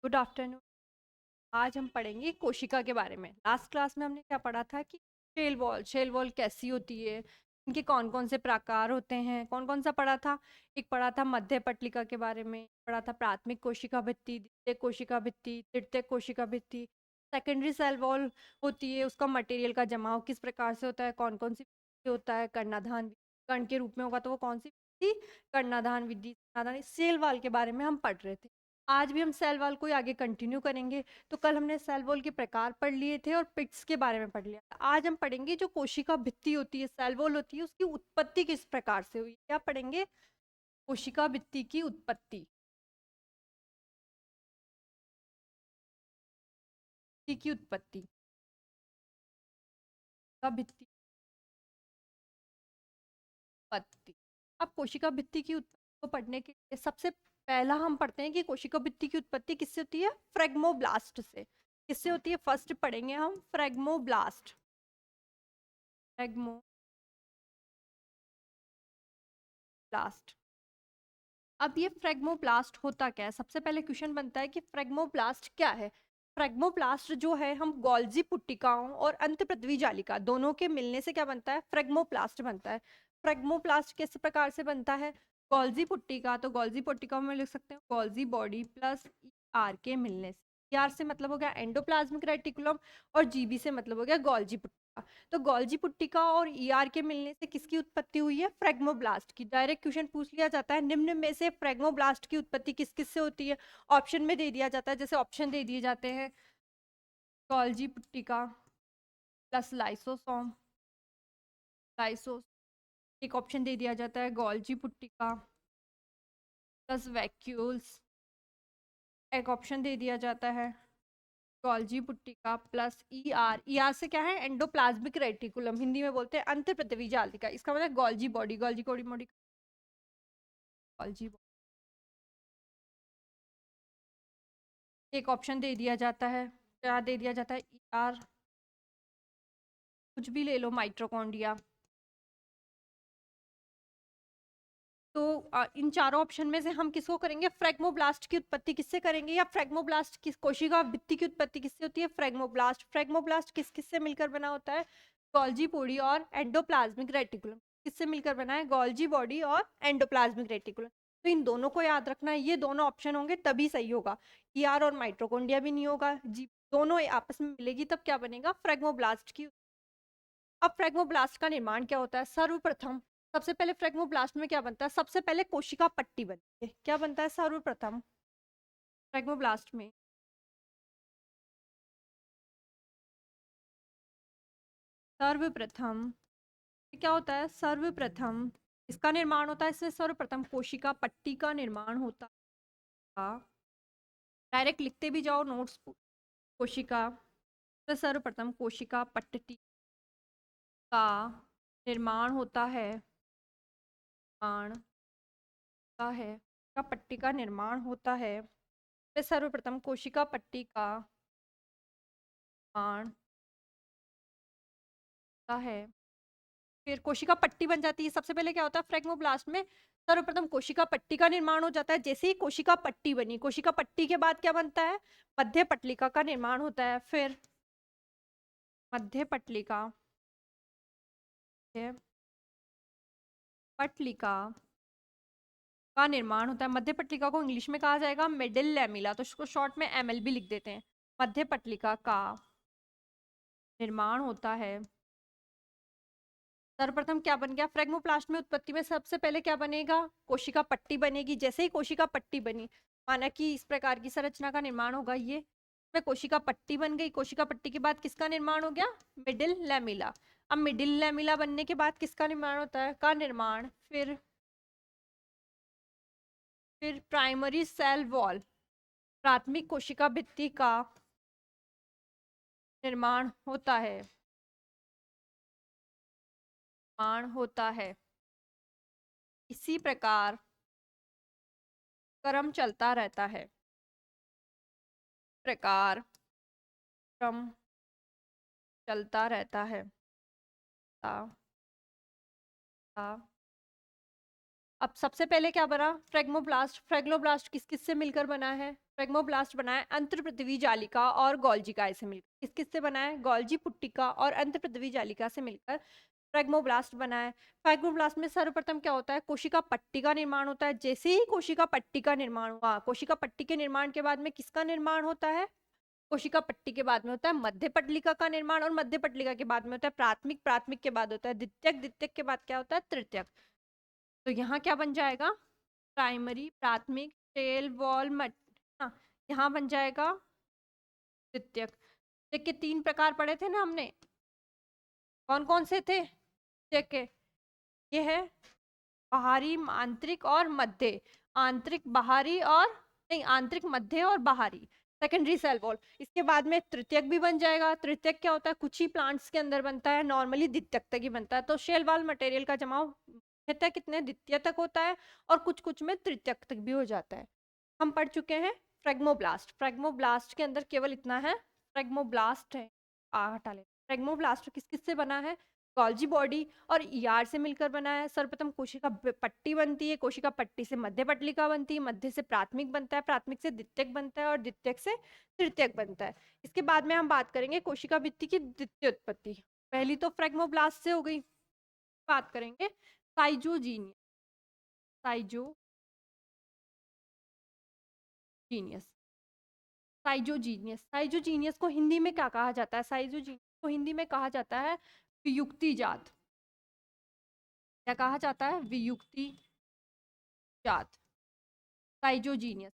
Good afternoon. आज हम पढ़ेंगे कोशिका के बारे में। लास्ट क्लास में हमने क्या पढ़ा था कि शेल वॉल कैसी होती है, इनके कौन कौन से प्रकार होते हैं। कौन कौन सा पढ़ा था? एक पढ़ा था मध्य पटलिका के बारे में, पढ़ा था प्राथमिक कोशिका भित्ति, द्वितीयक कोशिका भित्ति, तृतीयक कोशिका भित्ति। सेकेंडरी सेल वॉल होती है, उसका मटेरियल का जमाव किस प्रकार से होता है, कौन कौन सी विधि होता है, कर्णाधान कण के रूप में होगा तो वो कौन सी विधि, कर्णाधान विधि। कर्णाधान सेल वॉल के बारे में हम पढ़ रहे थे। आज भी हम सेल वॉल को आगे कंटिन्यू करेंगे। तो कल हमने सेल वॉल के प्रकार पढ़ लिए थे और पिट्स के बारे में पढ़ लिया था। आज हम पढ़ेंगे जो कोशिका भित्ति होती है, सेल वॉल होती है, उसकी उत्पत्ति किस प्रकार से हुई। क्या पढ़ेंगे? कोशिका भित्ति की उत्पत्ति की उत्पत्ति का भित्ति उत्पत्ति। अब कोशिका भित्ति की उत्पत्ति को पढ़ने के लिए सबसे पहला हम पढ़ते हैं कि कोशिका भित्ति की उत्पत्ति किससे होती है? फ्रेगमोब्लास्ट से। किससे होती है? फर्स्ट पढ़ेंगे हम फ्रेगमोब्लास्ट। फ्रेगमोब्लास्ट। अब ये फ्रेगमोब्लास्ट होता क्या है? सबसे पहले क्वेश्चन बनता है कि फ्रेगमोब्लास्ट क्या है। फ्रेगमोब्लास्ट जो है, हम गोल्जी पुट्टिकाओं और अंतःपृथ्वी जालिका दोनों के मिलने से क्या बनता है? फ्रेगमोप्लास्ट बनता है। फ्रेगमोप्लास्ट किस प्रकार से बनता है? गोल्जी पुट्टिका, तो गोल्जी पुट्टिका में लिख सकते हैं गोल्जी बॉडी प्लस आर के मिलने से। आर से मतलब हो गया एंडोप्लाज्मिक रेटिकुलम और जीबी से मतलब हो गया गोल्जी पुट्टिका। तो गोल्जी पुट्टिका और ईआर के मिलने से किसकी उत्पत्ति हुई है? फ्रेगमोब्लास्ट की। डायरेक्ट क्वेश्चन पूछ लिया जाता है निम्न में से फ्रेगमोब्लास्ट की उत्पत्ति किस किस से होती है? ऑप्शन में दे दिया जाता है, जैसे ऑप्शन दे दिए जाते हैं गोल्जी पुट्टिका प्लस लाइसोसोम लाइसोस। एक ऑप्शन दे दिया जाता है गोल्जी पुट्टिका प्लस वैक्यूल्स। एक ऑप्शन दे दिया जाता है गोल्जी पुट्टिका प्लस ईआर। ईआर से क्या है? एंडोप्लाज्मिक रेटिकुलम, हिंदी में बोलते हैं अंतःपृथ्वी जालिका। इसका मतलब Golgi body, Golgi body, Golgi. एक ऑप्शन दे दिया जाता है, क्या दे दिया जाता है? ईआर। कुछ भी ले लो, माइट्रोकॉन्ड्रिया। तो इन चारों ऑप्शन में से हम किसको करेंगे? फ्रेगमोब्लास्ट की उत्पत्ति किससे करेंगे, या फ्रेगमोब्लास्ट किस कोशिका भित्ति की उत्पत्ति किससे होती है? फ्रेगमोब्लास्ट। फ्रेगमोब्लास्ट किस किस से मिलकर बना होता है? गोल्जी बॉडी और एंडोप्लाज्मिक रेटिकुलम। किससे मिलकर बना है? गोल्जी बॉडी और एंडोप्लाज्मिक रेटिकुलम। तो इन दोनों को याद रखना है, ये दोनों ऑप्शन होंगे तभी सही होगा। ईआर और माइट्रोकॉन्ड्रिया भी नहीं होगा जी, दोनों आपस में मिलेगी तब क्या बनेगा? फ्रेगमोब्लास्ट की। अब फ्रेगमोब्लास्ट का निर्माण क्या होता है? सर्वप्रथम सबसे पहले फ्रेगमोब्लास्ट में क्या बनता है? सबसे पहले कोशिका पट्टी बनती है। क्या बनता है सर्वप्रथम फ्रेगमोब्लास्ट में? सर्वप्रथम क्या होता है? सर्वप्रथम इसका निर्माण होता है, इसमें सर्वप्रथम कोशिका पट्टी का निर्माण होता है। डायरेक्ट लिखते भी जाओ नोट्स। कोशिका, तो सर्वप्रथम कोशिका पट्टी का निर्माण होता है, निर्माण का है का पट्टी का निर्माण होता है। तो सर्वप्रथम कोशिका पट्टी का निर्माण होता है, फिर कोशिका पट्टी बन जाती है। सबसे पहले क्या होता है फ्रेगमोब्लास्ट में? सर्वप्रथम कोशिका पट्टी का निर्माण हो जाता है। जैसे ही कोशिका पट्टी बनी, कोशिका पट्टी के बाद क्या बनता है? मध्य पटलिका का निर्माण होता है। फिर मध्य पटलिका, पटलिका का निर्माण होता है। मध्य पटलिका को इंग्लिश में कहा जाएगा मिडिल लैमिला, तो इसको शॉर्ट में एमएल भी लिख देते हैं। मध्य पटलिका का निर्माण होता है। सर्वप्रथम क्या बन गया? फ्रेगमोप्लास्ट में उत्पत्ति में सबसे पहले क्या बनेगा? कोशिका पट्टी बनेगी। जैसे ही कोशिका पट्टी बनी, माना कि इस प्रकार की संरचना का निर्माण होगा, ये में कोशिका पट्टी बन गई। कोशिका पट्टी के बाद किसका निर्माण हो गया? Middle lamella. अब मिडिल लैमिला बनने के बाद किसका निर्माण होता है? का निर्माण फिर प्राइमरी सेल वॉल, प्राथमिक कोशिका भित्ति का निर्माण होता है, निर्माण होता है। इसी प्रकार क्रम चलता रहता है, प्रकार क्रम चलता रहता है। ता, ता। अब सबसे पहले क्या बना, फ्रेगमोब्लास्ट। फ्रेगमोब्लास्ट किस किस से मिलकर बना है? फ्रेगमोब्लास्ट बना है अंतर्पृथ्वी जालिका और गोल्जिका से मिलकर। किस किस से बना है? गोल्जी पुट्टिका और अंतर्पृथ्वी जालिका से मिलकर फ्रेगमोब्लास्ट बना है। फ्रेगमोब्लास्ट में सर्वप्रथम क्या होता है? कोशिका पट्टी का निर्माण होता है। जैसे ही कोशिका पट्टी का निर्माण हुआ, कोशिका पट्टी के निर्माण के बाद में किसका निर्माण होता है? कोशिका पट्टी के बाद में होता है मध्य पटलिका का निर्माण, और मध्य पटलिका के बाद में होता है प्राथमिक, प्राथमिक के बाद होता है द्वितीयक, द्वितीयक के बाद क्या होता है? तृतीयक। तो यहाँ क्या बन जाएगा? प्राइमरी, प्राथमिक, टेल वॉल मट, हाँ, यहाँ बन जाएगा द्वितीयक। द्वितीयक के 3 प्रकार पढ़े थे ना हमने, कौन कौन से थे? द्वितीयक के ये है बाहरी, आंतरिक और मध्य। आंतरिक, बाहरी और नहीं, आंतरिक, मध्य और बाहरी, सेकेंडरी सेल वॉल। इसके बाद में तृतीयक भी बन जाएगा। तृतीयक क्या होता है? कुछ ही प्लांट्स के अंदर बनता है, नॉर्मली द्वितीयक तक ही बनता है। तो शेल वॉल मटेरियल का जमाव मुख्यतः कितने द्वितीय तक होता है, और कुछ कुछ में तृतीयक तक भी हो जाता है। हम पढ़ चुके हैं फ्रेगमोब्लास्ट। फ्रेगमोब्लास्ट के अंदर केवल इतना है, फ्रेगमोब्लास्ट है, हटा ले। फ्रेगमोब्लास्ट किस किस से बना है? गोल्जी बॉडी और ईआर से मिलकर बना है। सर्वप्रथम कोशिका पट्टी बनती है, कोशिका पट्टी से मध्य पटलिका बनती है, मध्य से प्राथमिक बनता है, प्राथमिक से द्वितीयक बनता है, और द्वितीयक से तृतीयक बनता है। इसके बाद में हम बात करेंगे कोशिका भित्ति की द्वितीय उत्पत्ति। पहली तो फ्रेगमोब्लास्ट से हो गई। बात करेंगे साइजोजीनियस। Schizogenous, schizogenous. साइजोजीनियस को हिंदी में क्या कहा जाता है? साइजोजीनियस को हिंदी में कहा जाता है वियुक्ति जात। क्या कहा जाता है? वियुक्ति जात, साइजोजीनियस।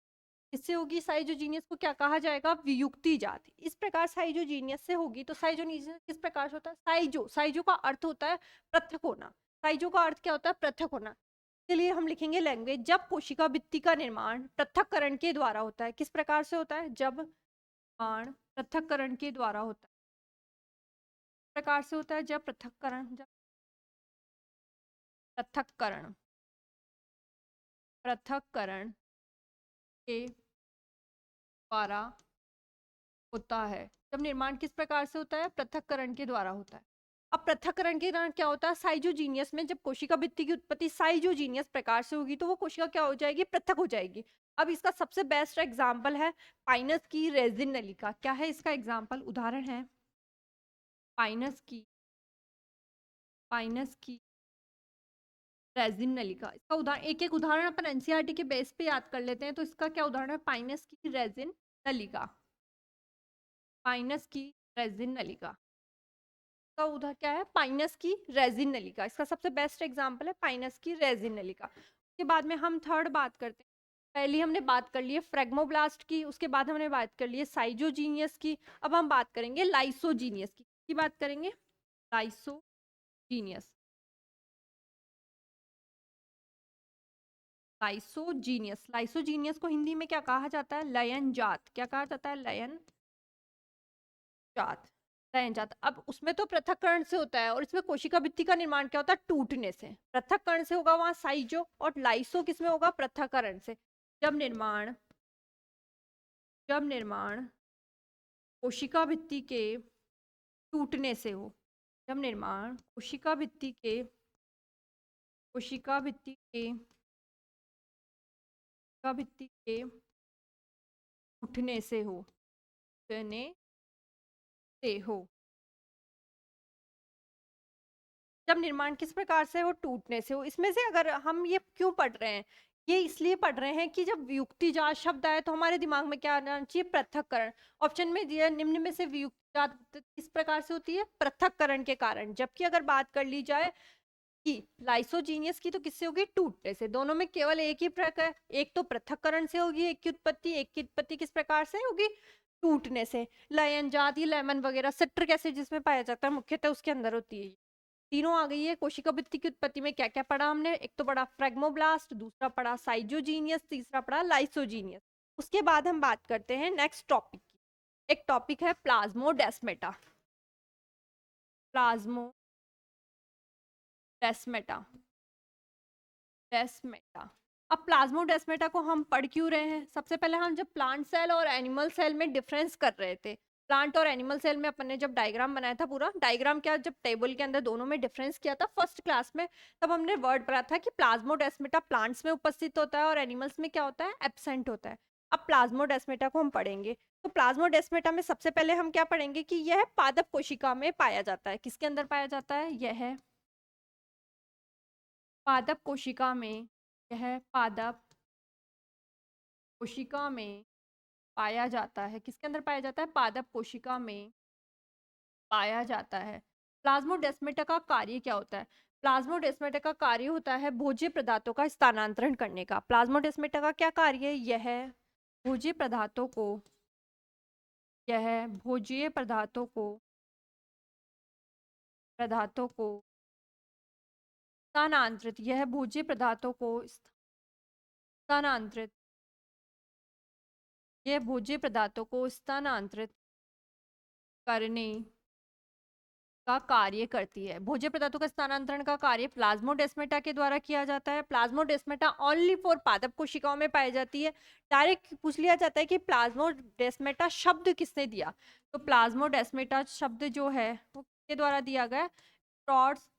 इससे होगी साइजोजीनियस को क्या कहा जाएगा? वियुक्ति जात। इस प्रकार साइजोजीनियस से होगी। तो साइजोजीनियस किस प्रकार से होता है? साइजो, साइजो का अर्थ होता है पृथक होना। साइजो का अर्थ क्या होता है? पृथक होना। इसके लिए हम लिखेंगे लैंग्वेज। जब कोशिका भित्ति का निर्माण पृथक्करण के द्वारा होता है। किस प्रकार से होता है? जब निर्माण पृथक्करण के द्वारा होता है। प्रकार से होता है जब पृथक्करण, जब पृथक्करण, पृथक्करण के द्वारा होता है। जब निर्माण किस प्रकार से होता है? पृथक्करण के द्वारा होता है। अब पृथक्करण के दौरान क्या होता है? साइजोजीनियस में जब कोशिका भित्ति की उत्पत्ति साइजोजीनियस प्रकार से होगी, तो वो कोशिका क्या हो जाएगी? पृथक हो जाएगी। अब इसका सबसे बेस्ट एग्जाम्पल है पाइनस की रेजिन नलिका। क्या है इसका एग्जाम्पल, उदाहरण है? पाइनस की रेजिन नलिका। इसका उदाहरण, एक एक उदाहरण अपन एनसीईआरटी के बेस पे याद कर लेते हैं। तो इसका क्या उदाहरण है? पाइनस की रेजिन नलिका। पाइनस की रेजिन नलिका का उदाहरण क्या है? पाइनस की रेजिन नलिका। इसका सबसे बेस्ट एग्जांपल है पाइनस की रेजिन नलिका। उसके बाद में हम थर्ड बात करते हैं। पहली हमने बात कर ली है फ्रेगमोब्लास्ट की, उसके बाद हमने बात कर ली है साइजोजीनियस की। अब हम बात करेंगे लाइसोजीनियस की बात करेंगे। लाइसोजीनियस, लाइसोजीनियस। लाइसोजीनियस को हिंदी में क्या कहा जाता है? लयन जात। क्या कहा जाता है? लयन जात, लयन जात। अब उसमें तो पृथक्करण से होता है, और इसमें कोशिका भित्ति का निर्माण क्या होता है? टूटने से। पृथक्करण से होगा वहां साइजो, और लाइसो किसमें होगा? पृथक्करण से। जब निर्माण, जब निर्माण कोशिका भित्ति के टूटने से हो, जब निर्माण कोशिका भित्ति के, कोशिका भित्ति के, कोशिका भित्ति के टूटने से हो, टूटने से हो। जब निर्माण किस प्रकार से हो? टूटने से हो। इसमें से अगर हम ये क्यों पढ़ रहे हैं? ये इसलिए पढ़ रहे हैं कि जब वियुक्ति जात शब्द आए तो हमारे दिमाग में क्या आना चाहिए? पृथक्करण। ऑप्शन में दिया निम्न में से वियुक्ति जात किस प्रकार से होती है? पृथक्करण के कारण। जबकि अगर बात कर ली जाए कि लाइसोजीनियस की, तो किससे होगी? टूटने से। दोनों में केवल एक ही प्रकार, एक तो पृथक्करण से होगी एक की उत्पत्ति, एक की उत्पत्ति किस प्रकार से होगी? टूटने से। लयन जात, ये लेमन वगैरह सिट्रिक एसिड जिसमें पाया जाता है मुख्यतः उसके अंदर होती है। तीनों आ गई है। कोशिका भित्ति की उत्पत्ति में क्या क्या पढ़ा हमने? एक तो पढ़ा फ्रेगमोब्लास्ट, दूसरा पढ़ा साइजोजीनियस, तीसरा पढ़ा लाइसोजीनियस। उसके बाद हम बात करते हैं नेक्स्ट टॉपिक की। एक टॉपिक है प्लाज्मोडेस्मेटा। प्लाज्मोडेस्मेटा, डेस्मेटा। अब प्लाज्मोडेस्मेटा को हम पढ़ क्यों रहे हैं? सबसे पहले हम जब प्लांट सेल और एनिमल सेल में डिफरेंस कर रहे थे, प्लांट और एनिमल सेल में अपन ने जब डायग्राम बनाया था, पूरा डायग्राम क्या, जब टेबल के अंदर दोनों में डिफरेंस किया था फर्स्ट क्लास में, तब हमने वर्ड पढ़ा था कि प्लाज्मोडेस्माटा प्लांट्स में उपस्थित होता है और एनिमल्स में क्या होता है, एब्सेंट होता है। अब प्लाज्मोडेस्माटा को हम पढ़ेंगे। तो प्लाज्मोडेस्माटा में सबसे पहले हम क्या पढ़ेंगे कि यह पादप कोशिका में पाया जाता है। किसके अंदर पाया जाता है, यह पादप कोशिका में, यह पादप कोशिका में पाया जाता है। किसके अंदर पाया जाता है, पादप कोशिका में पाया जाता है। प्लाज्मोडेस्माटा का कार्य क्या होता है, प्लाज्मोडेस्माटा का कार्य होता है भोज्य पदार्थों का स्थानांतरण करने का। प्लाज्मोडेस्माटा का क्या कार्य है, यह भोज्य पदार्थों को, यह भोज्य पदार्थों को स्थानांतरित, यह भोज्य पदार्थों को स्थानांतरित, यह भोज्य पदार्थों को स्थानांतरित करने का कार्य करती है। भोज्य पदार्थों का स्थानांतरण का कार्य प्लाज्मोडेस्माटा के द्वारा किया जाता है। प्लाज्मोडेस्माटा ओनली फॉर पादप कोशिकाओं में पाई जाती है। डायरेक्ट पूछ लिया जाता है कि प्लाज्मोडेस्माटा शब्द किसने दिया, तो प्लाज्मोडेस्माटा शब्द जो है वो किसके द्वारा दिया गया, स्ट्रॉसबर्गर,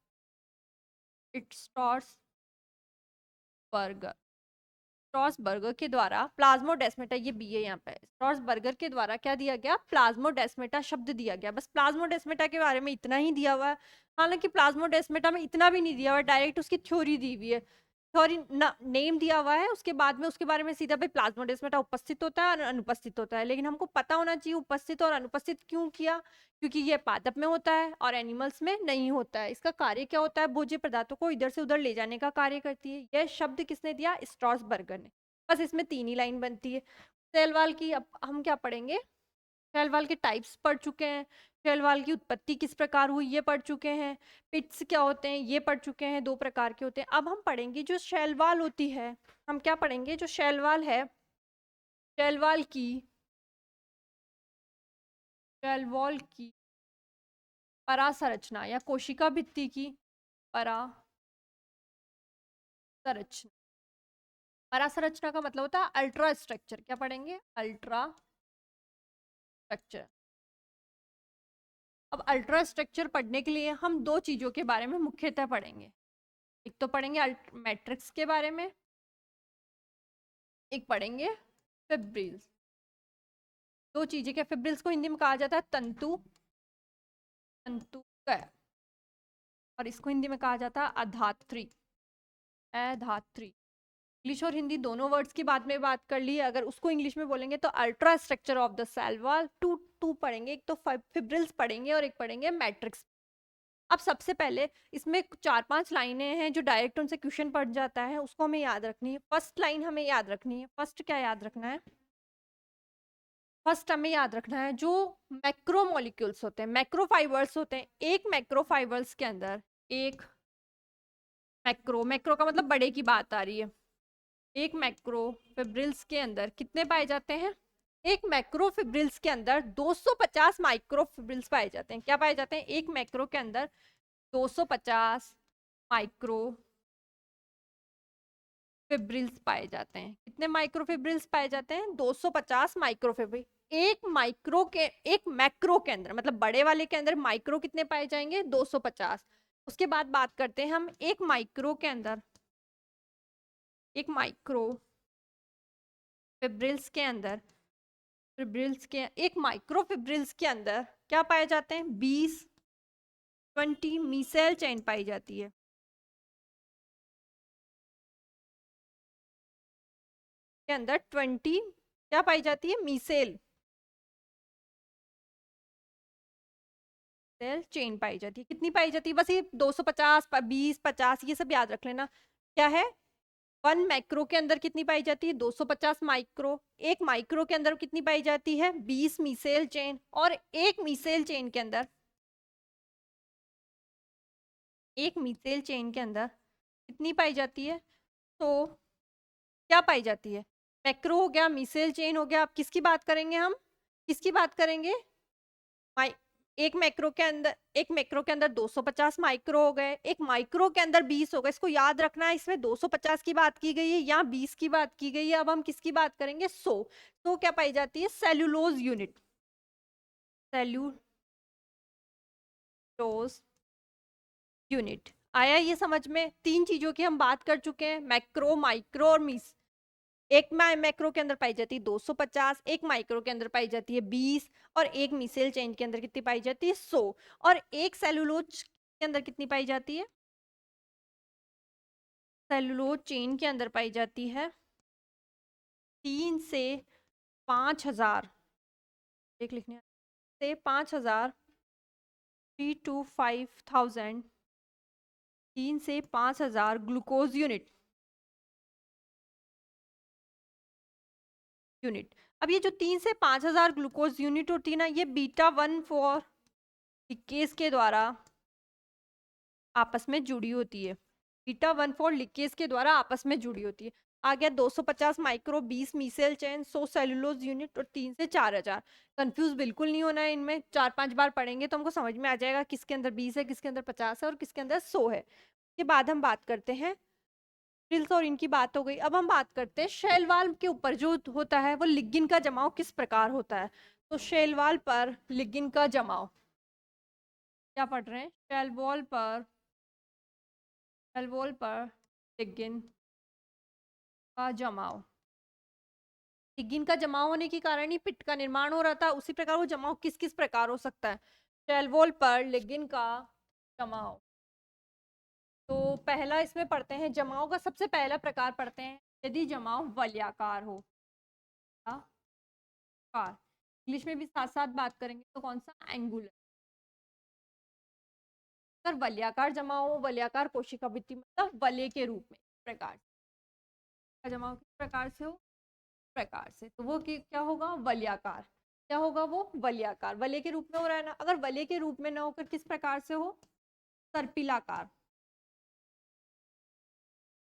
स्ट्रॉसबर्गर के द्वारा प्लाज्मोडेस्माटा, ये बी है यहाँ पे, स्ट्रॉसबर्गर के द्वारा क्या दिया गया, प्लाज्मोडेस्माटा शब्द दिया गया। बस प्लाज्मोडेस्माटा के बारे में इतना ही दिया हुआ है। हालांकि प्लाज्मोडेस्माटा में इतना भी नहीं दिया हुआ, डायरेक्ट उसकी थ्योरी दी हुई है, थ्योरी नेम दिया हुआ है, उसके बाद में उसके बारे में सीधा भाई प्लाज्मोडेस्माटा उपस्थित होता है और अनुपस्थित होता है। लेकिन हमको पता होना चाहिए उपस्थित और अनुपस्थित क्यों किया, क्योंकि ये पादप में होता है और एनिमल्स में नहीं होता है। इसका कार्य क्या होता है, भोज्य पदार्थों को इधर से उधर ले जाने का कार्य करती है। यह शब्द किसने दिया, स्ट्रॉसबर्गर ने। बस इसमें 3 ही लाइन बनती है। सेल वॉल की अब हम क्या पढ़ेंगे, सेल वॉल के टाइप्स पढ़ चुके हैं, सेल वॉल की उत्पत्ति किस प्रकार हुई ये पढ़ चुके हैं, पिट्स क्या होते हैं ये पढ़ चुके हैं, 2 प्रकार के होते हैं। अब हम पढ़ेंगे जो शेल वॉल होती है, हम क्या पढ़ेंगे, जो शेल वॉल है, शेल वॉल की, शेल वॉल की परासंरचना या कोशिका भित्ति की परासंरचना। परासंरचना का मतलब होता है अल्ट्रा स्ट्रक्चर। क्या पढ़ेंगे, अल्ट्रा स्ट्रक्चर। अब अल्ट्रा स्ट्रक्चर पढ़ने के लिए हम 2 चीजों के बारे में मुख्यतः पढ़ेंगे। एक तो पढ़ेंगे मैट्रिक्स के बारे में, एक पढ़ेंगे फिब्रिल्स। 2 चीजें, क्या फिब्रिल्स को हिंदी में कहा जाता है तंतु, तंतुकय, और इसको हिंदी में कहा जाता है अधात्री, अधात्री। इंग्लिश और हिंदी दोनों वर्ड्स की बाद में बात कर ली। अगर उसको इंग्लिश में बोलेंगे तो ultra structure of the cell wall, to पढ़ेंगे, एक तो फिब्रिल्स पढ़ेंगे और एक पढ़ेंगे मैट्रिक्स। अब सबसे पहले इसमें 4-5 लाइनें हैं जो डायरेक्ट उनसे क्वेश्चन पढ़ जाता है, उसको हमें याद रखनी है। फर्स्ट लाइन हमें याद रखनी है, फर्स्ट क्या याद रखना है, फर्स्ट हमें याद रखना है जो मैक्रोमोलिक्यूल्स होते हैं, मैक्रोफाइबर्स होते हैं, एक मैक्रोफाइबर्स के अंदर, एक मैक्रो का मतलब बड़े की बात आ रही है, एक मैक्रोफिब्रिल्स के अंदर कितने पाए जाते हैं, एक मैक्रोफिब्रिल्स के अंदर 250 माइक्रोफिब्रिल्स पाए जाते हैं। क्या पाए जाते हैं, एक मैक्रो के अंदर 250 माइक्रोफिब्रिल्स पाए जाते हैं। कितने माइक्रोफिब्रिल्स पाए जाते हैं, 250 माइक्रोफिब्रिल। एक मैक्रो के अंदर मतलब बड़े वाले के अंदर माइक्रो कितने पाए जाएंगे, 250। उसके बाद बात करते हैं हम एक माइक्रो के अंदर, एक माइक्रो फिब्रिल्स के अंदर, एक माइक्रोफिब्रिल्स के अंदर क्या पाए जाते हैं, 20 मीसेल चेन पाई जाती है। के अंदर 20 क्या पाई जाती है, मीसेल सेल चेन पाई जाती है। कितनी पाई जाती है, बस ये 250 20 50 ये सब याद रख लेना। क्या है, 1 मैक्रो के अंदर कितनी पाई जाती है, 250 माइक्रो। एक माइक्रो के अंदर कितनी पाई जाती है, 20 मीसेल चेन। और एक मीसेल चेन के अंदर, एक मीसेल चेन के अंदर कितनी पाई जाती है, तो क्या पाई जाती है, मैक्रो हो गया, मीसेल चेन हो गया। अब किसकी बात करेंगे हम, किसकी बात करेंगे, एक मैक्रो के अंदर 250 माइक्रो हो गए, एक माइक्रो के अंदर 20 हो गए। इसको याद रखना है, इसमें 250 की बात की गई है, यहाँ 20 की बात की गई है। अब हम किसकी बात करेंगे, 100 क्या पाई जाती है, सेल्यूलोज यूनिट। Cellulose unit. आया ये समझ में? तीन चीजों की हम बात कर चुके हैं, मैक्रो, माइक्रो और मीस। एक मैक्रो के अंदर पाई जाती है 250, एक माइक्रो के अंदर पाई जाती है 20, और एक मिसेल चेन के अंदर कितनी पाई जाती है 100, और एक सेलुलोज के अंदर कितनी पाई जाती है? सेलुलोज चेन के अंदर पाई जाती है 3 से 5 हजार, एक लिखने से 5 हजार, 3 to 5,000, 3 से 5 हजार ग्लूकोज यूनिट। अब ये जो 3 से 5 हजार ग्लूकोज यूनिट होती है ना, ये बीटा 1 4 लिकेज के द्वारा आपस में जुड़ी होती है। बीटा 1 4 लिकेज के द्वारा आपस में जुड़ी होती है। आ गया 250 माइक्रो, 20 मीसेल चेन, 100 सेलुलोज यूनिट और 3 से 4 हजार। कंफ्यूज बिल्कुल नहीं होना है इनमें, 4 5 बार पढ़ेंगे तो हमको समझ में आ जाएगा किसके अंदर 20 है, किसके अंदर 50 है और किसके अंदर 100 है। के बाद हम बात करते हैं ड्रिल्स, और इनकी बात हो गई। अब हम बात करते हैं शेल वाल्व के ऊपर जो होता है वो लिग्गिन का जमाव किस प्रकार होता है। तो शेल वाल्व पर लिग्गिन का जमाव, क्या पढ़ रहे हैं? शेल वॉल पर लिग्गिन का जमाव। लिग्गिन का जमाव होने के कारण ही पित्त का निर्माण हो रहा था, उसी प्रकार वो जमाव किस किस प्रकार हो सकता है? शेल वॉल पर लिग्गिन का जमाव। तो पहला इसमें पढ़ते हैं, जमाव का सबसे पहला प्रकार पढ़ते हैं, यदि जमाव वलयाकार हो। कार इंग्लिश में भी साथ साथ बात करेंगे तो कौन सा? एंगुलर। अगर वलयाकार जमाव हो, वलयाकार कोशिका भित्ति मतलब वलय के रूप में, इस प्रकार का जमाव किस प्रकार से हो? प्रकार से, तो वो क्या होगा? वलयाकार। क्या होगा वो? वलयाकार। वलय के रूप में हो रहा है ना। अगर वलय के रूप में ना होकर किस प्रकार से हो? सर्पिलाकार।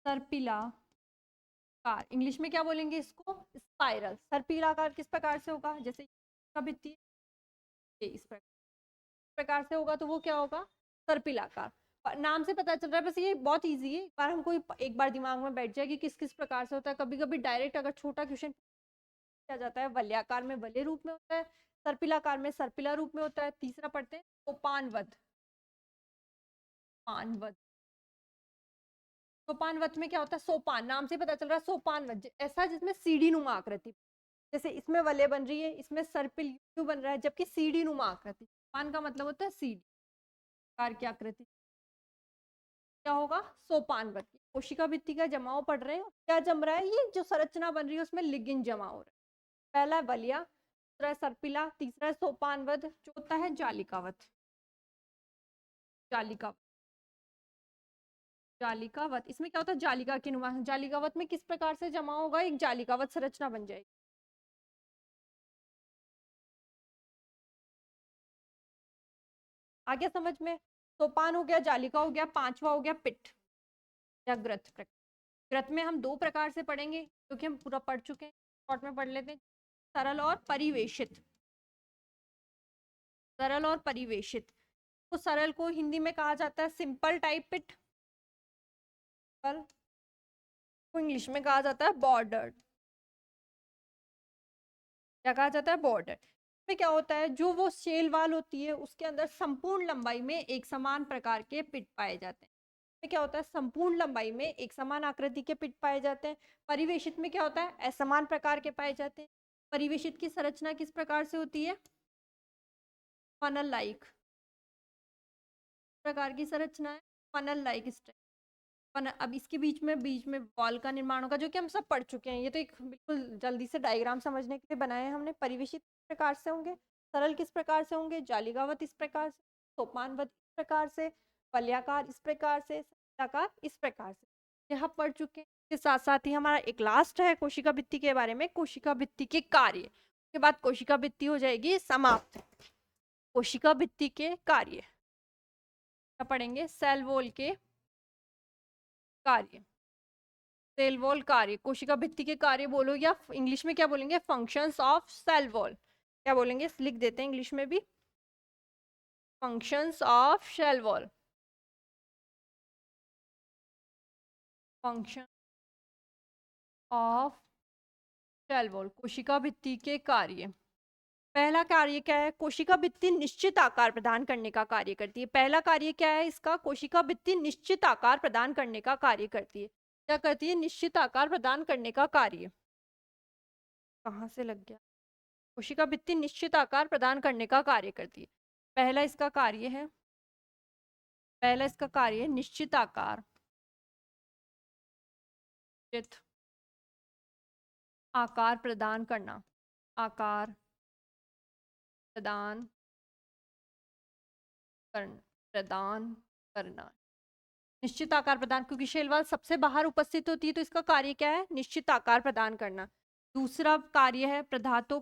सर्पिलाकार इंग्लिश में क्या बोलेंगे इसको? स्पाइरल। सर्पिलाकार किस प्रकार से होगा? जैसे कोशिका भित्ति इस प्रकार से होगा तो वो क्या होगा? सर्पिलाकार। नाम से पता चल रहा है, बस ये बहुत इजी है, एक बार हमको एक बार दिमाग में बैठ जाए कि किस किस प्रकार से होता है। कभी कभी डायरेक्ट अगर छोटा क्वेश्चन किया जाता है, वलयाकार में वलय रूप में होता है, सर्पिलाकार में सर्पिला रूप में होता है। तीसरा पढ़ते हैं सोपानवध। पानवध, सोपानवध में क्या होता है? सोपान, नाम से पता चल रहा है सोपानवध ऐसा जिसमें सीढ़ी नुमा आकृति, जैसे इसमें वलय बन रही है, इसमें सर्पिल क्यों बन रहा है, जबकि सीढ़ी नुमा आकृति। सोपान का मतलब होता है सीढ़ी कार की आकृति। क्या होगा? सोपानवध। कोशिका भित्ति का जमाव पढ़ रहे हैं, क्या जम रहा है? ये जो संरचना बन रही है उसमें लिगिन जमा हो रहा है। पहला है बलिया, दूसरा है सर्पिला, तीसरा है सोपानवध, चौथा है जालिकावत। जालिका जालिकावत, इसमें क्या होता है? जालिका की नुमा। जालिकावत में किस प्रकार से जमा होगा? एक जालिकावत संरचना बन जाएगी। आगे समझ में? सोपान हो गया, जालिका हो गया, पांचवा हो गया पिट या ग्रथ। ग्रथ में हम दो प्रकार से पढ़ेंगे क्योंकि हम पूरा पढ़ चुके हैं, शॉर्ट में पढ़ लेते हैं। सरल और परिवेशित। सरल और परिवेशित, तो सरल को हिंदी में कहा जाता है सिंपल टाइप पिट, को इंग्लिश में कहा जाता है बॉर्डर्ड। क्या कहा जाता है? बॉर्डर। में क्या होता है? जो वो शेल वाल होती है उसके अंदर संपूर्ण लंबाई में एक समान प्रकार के पिट पाए जाते हैं। में क्या होता है? संपूर्ण लंबाई में एक समान आकृति के पिट पाए जाते हैं। परिवेशित में क्या होता है? असमान प्रकार के पाए जाते हैं। परिवेशित की संरचना किस प्रकार से होती है? फनल लाइक प्रकार की संरचना है, फनल लाइक स्ट्रक्चर। अब इसके बीच में वॉल का निर्माण होगा, जो कि हम सब पढ़ चुके हैं। ये तो एक बिल्कुल जल्दी से डायग्राम समझने के लिए बनाए हैं हमने। परिवेशित किस प्रकार से होंगे? सरल किस प्रकार से होंगे? जालिकावत इस प्रकार से, सोपानवत इस प्रकार से, वलयाकार इस प्रकार से, सर्पिलाकार इस प्रकार से। यह पढ़ चुके हैं। इसके साथ साथ ही हमारा एक लास्ट है कोशिका भित्ति के बारे में, कोशिका भित्ति के कार्य। के बाद कोशिका भित्ति हो जाएगी समाप्त। कोशिका भित्ति के कार्य क्या पढ़ेंगे? सेल वॉल के कार्य। सेल वॉल कार्य, कोशिका भित्ति के कार्य बोलो, या इंग्लिश में क्या बोलेंगे? Functions of cell wall. क्या बोलेंगे? लिख देते हैं इंग्लिश में भी, functions of cell wall. Function of cell wall, कोशिका भित्ति के कार्य। पहला कार्य क्या है? कोशिका भित्ति निश्चित आकार प्रदान करने का कार्य करती है। पहला कार्य क्या है इसका? कोशिका भित्ति निश्चित आकार प्रदान करने का कार्य करती है। क्या करती है? निश्चित आकार प्रदान करने का कार्य। कहाँ से लग गया? कोशिका भित्ति निश्चित आकार प्रदान करने का कार्य करती है। पहला इसका कार्य है, पहला इसका कार्य है निश्चित आकार, निश्चित आकार प्रदान करना, आकार प्रदान प्रदान करना, निश्चित आकार प्रदान, क्योंकि शैलवाल सबसे बाहर उपस्थित होती है तो इसका कार्य क्या है? निश्चित आकार प्रदान करना। दूसरा कार्य है पदार्थों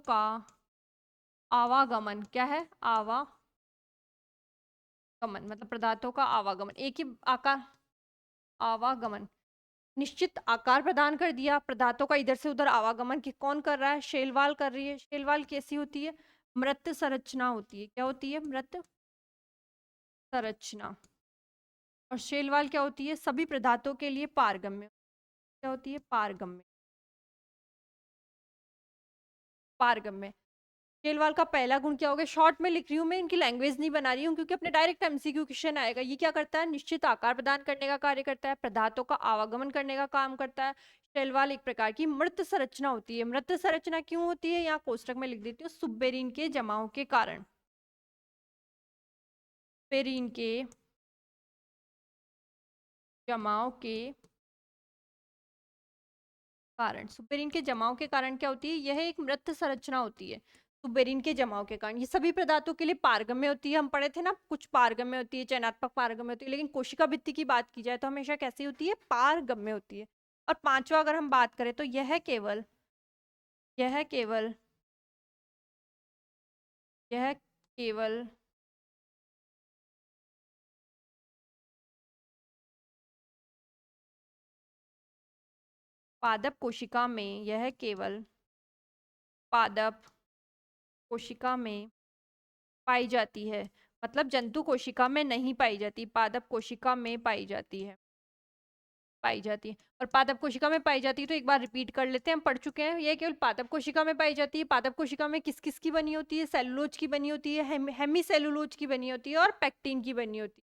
का आवागमन। क्या है? आवागमन, मतलब पदार्थों का आवागमन, एक ही आकार, आवागमन। निश्चित आकार प्रदान कर दिया, पदार्थों का इधर से उधर आवागमन की कौन कर रहा है? शैलवाल कर रही है। शैलवाल कैसी होती है? मृत संरचना होती है। क्या होती है? मृत संरचना। और शैलवाल क्या होती है? सभी पदार्थों के लिए पारगम्य। क्या होती है? पारगम्य, पारगम्य। शैलवाल का पहला गुण क्या हो गया? शॉर्ट में लिख रही हूँ मैं, इनकी लैंग्वेज नहीं बना रही हूँ क्योंकि अपने डायरेक्ट एमसीक्यू क्वेश्चन आएगा। ये क्या करता है? निश्चित आकार प्रदान करने का कार्य करता है, पदार्थों का आवागमन करने का काम करता है। शैलवाल एक प्रकार की मृत संरचना होती है। मृत संरचना क्यों होती है? यहाँ कोष्टक में लिख देती हूँ, सुब्बेरीन के जमाव के कारण। सुब्बेरीन के जमाव के कारण, सुब्बेरीन के जमाव के कारण क्या होती है? यह एक मृत संरचना होती है। सुब्बेरीन के जमाव के कारण ये सभी पदार्थों के लिए पारगम्य होती है। हम पढ़े थे ना, कुछ पारगम्य होती है, चयनात्मक पारगम्य होती है, लेकिन कोशिका भित्ति की बात की जाए तो हमेशा कैसी होती है? पारगम्य होती है। और पांचवा अगर हम बात करें तो यह केवल यह केवल पादप कोशिका में, यह केवल पादप कोशिका में पाई जाती है। मतलब जंतु कोशिका में नहीं पाई जाती, पादप कोशिका में पाई जाती है, पाई जाती है। और पादप कोशिका में पाई जाती है तो एक बार रिपीट कर लेते हैं, हम पढ़ चुके हैं। यह केवल पादप कोशिका में पाई जाती है। पादप कोशिका में किस किस की बनी होती है? सेलुलोज की बनी होती है, हेमी सेलुलोज की बनी होती है और पेक्टिन की बनी होती है।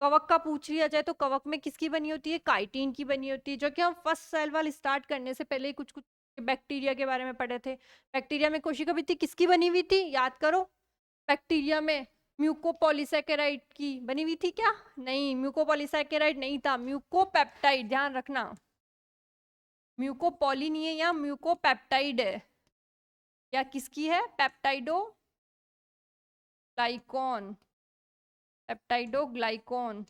कवक का पूछ लिया जाए तो कवक में किसकी बनी होती है? काइटिन की बनी होती है, जो कि हम फर्स्ट सेल वाल स्टार्ट करने से पहले ही कुछ कुछ बैक्टीरिया के बारे में पढ़े थे। बैक्टीरिया में कोशिका भित्ति किसकी बनी हुई थी? याद करो। बैक्टीरिया में म्यूकोपॉलीसैकेराइड की बनी हुई थी क्या? नहीं, म्यूकोपॉलीसैकेराइड नहीं था, म्यूकोपेप्टाइड, ध्यान रखना। म्यूकोपॉली नहीं है, या म्यूकोपेप्टाइड है। या किसकी है? पेप्टाइडो ग्लाइकॉन, पेप्टाइडो ग्लाइकॉन।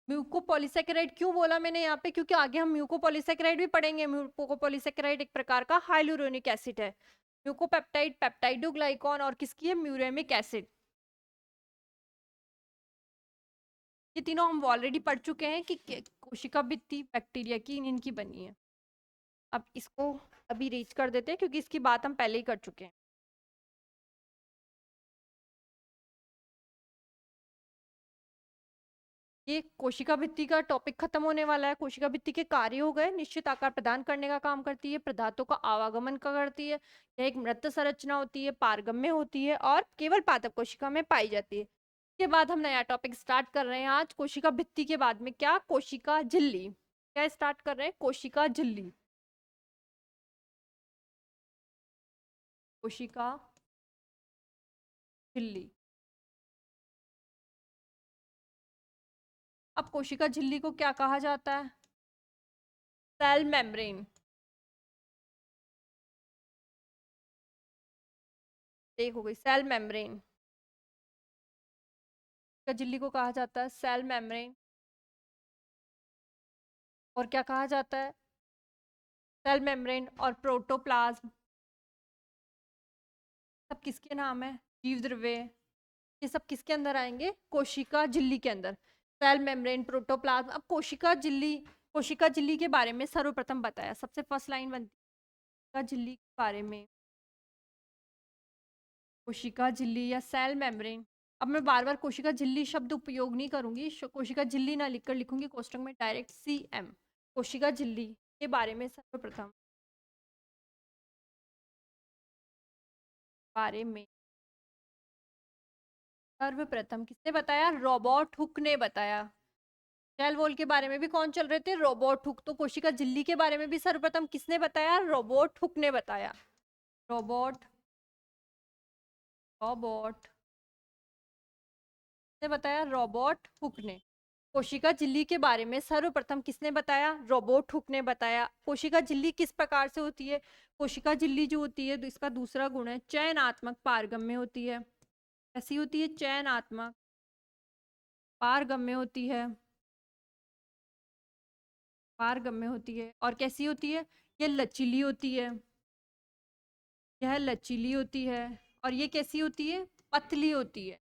म्यूकोपॉलीसैकेराइड क्यों बोला मैंने यहाँ पे? क्योंकि आगे हम म्यूकोपॉलीसैकेराइड भी पढ़ेंगे। म्यूकोपॉलीसैकेराइड एक प्रकार का हाइलुरोनिक एसिड है। म्यूकोपेप्टाइड, पेप्टाइडो ग्लाइकॉन, और किसकी है? Muramic acid. ये तीनों हम ऑलरेडी पढ़ चुके हैं कि कोशिका भित्ति बैक्टीरिया की इनकी बनी है। अब इसको अभी रीच कर देते हैं क्योंकि इसकी बात हम पहले ही कर चुके हैं। ये कोशिका भित्ति का टॉपिक खत्म होने वाला है। कोशिका भित्ति के कार्य हो गए, निश्चित आकार प्रदान करने का काम करती है, पदार्थों का आवागमन का करती है, यह एक मृत संरचना होती है, पारगम्य होती है और केवल पादप कोशिका में पाई जाती है। इसके बाद हम नया टॉपिक स्टार्ट कर रहे हैं आज। कोशिका भित्ति के बाद में क्या? कोशिका झिल्ली। क्या स्टार्ट कर रहे हैं? कोशिका झिल्ली। कोशिका झिल्ली। अब कोशिका झिल्ली को क्या कहा जाता है? Cell membrane. एक हो गई सेल मेम्ब्रेन। कोशिका झिल्ली को कहा जाता है सेल मेम्ब्रेन। और क्या कहा जाता है? सेल मेम्ब्रेन और प्रोटोप्लाज्म। सब किसके नाम है? जीव द्रव्य। ये सब किसके अंदर आएंगे? कोशिका झिल्ली के अंदर। Cell membrane, protoplasm. अब कोशिका झिल्ली के बारे में सर्वप्रथम बताया, सबसे फर्स्ट लाइन बनती है कोशिका झिल्ली के बारे में। कोशिका झिल्ली या सेल मेम्ब्रेन। अब मैं बार बार कोशिका झिल्ली शब्द उपयोग नहीं करूंगी, कोशिका झिल्ली ना लिखकर लिखूंगी कोष्टक में डायरेक्ट CM। कोशिका झिल्ली के बारे में सर्वप्रथम बारे में सर्वप्रथम किसने बताया? रॉबर्ट हुक ने बताया। शेल वॉल के बारे में भी कौन चल रहे थे? Robert Hooke. तो कोशिका झिल्ली के बारे में भी सर्वप्रथम किसने बताया? रॉबर्ट हुक ने बताया। रॉबर्ट रॉबर्ट ने बताया, रॉबर्ट हुक ने। कोशिका झिल्ली के बारे में सर्वप्रथम किसने बताया? रॉबर्ट हुक ने बताया। कोशिका झिल्ली किस प्रकार से होती है? कोशिका झिल्ली जो होती है, तो इसका दूसरा गुण है चयनात्मक पारगम्य होती है। कैसी होती है? चयनात्मक पारगम्य होती है। पारगम्य होती है। और कैसी होती है? ये लचीली होती है। यह लचीली होती है। और ये कैसी होती है? पतली होती है।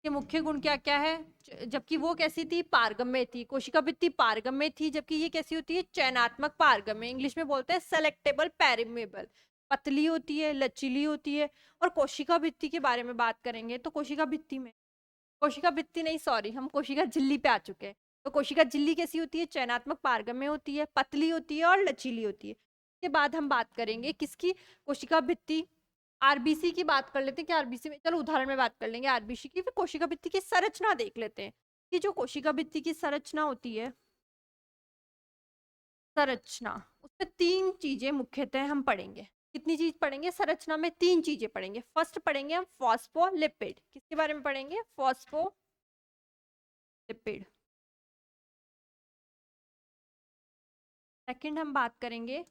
ये मुख्य गुण क्या क्या है? जबकि वो कैसी थी? पारगम्य थी। कोशिका भित्ति पारगम्य थी, जबकि ये कैसी होती है? चयनात्मक पारगम्य। इंग्लिश में बोलते हैं सेलेक्टेबल पेरिमेबल। पतली होती है, लचीली होती है। और कोशिका भित्ति के बारे में बात करेंगे तो कोशिका भित्ति में, कोशिका भित्ति नहीं, सॉरी, हम कोशिका झिल्ली पे आ चुके हैं। तो कोशिका झिल्ली कैसी होती है? चयनात्मक पारगम्य होती है, पतली होती है और लचीली होती है। इसके बाद हम बात करेंगे किसकी? कोशिका भित्ति, आरबीसी की बात कर लेते हैं कि आरबीसी में, चलो उदाहरण में बात कर लेंगे आरबीसी की, फिर कोशिका भित्ति की संरचना देख लेते हैं कि जो कोशिका भित्ति की संरचना होती है, संरचना, उसमें तीन चीजें मुख्यतः हम पढ़ेंगे। कितनी चीज पढ़ेंगे? संरचना में तीन चीजें पढ़ेंगे। फर्स्ट पढ़ेंगे हम फॉस्फोलिपिड। किसके बारे में पढ़ेंगे? फॉस्फोलिपिड। सेकंड हम बात करेंगे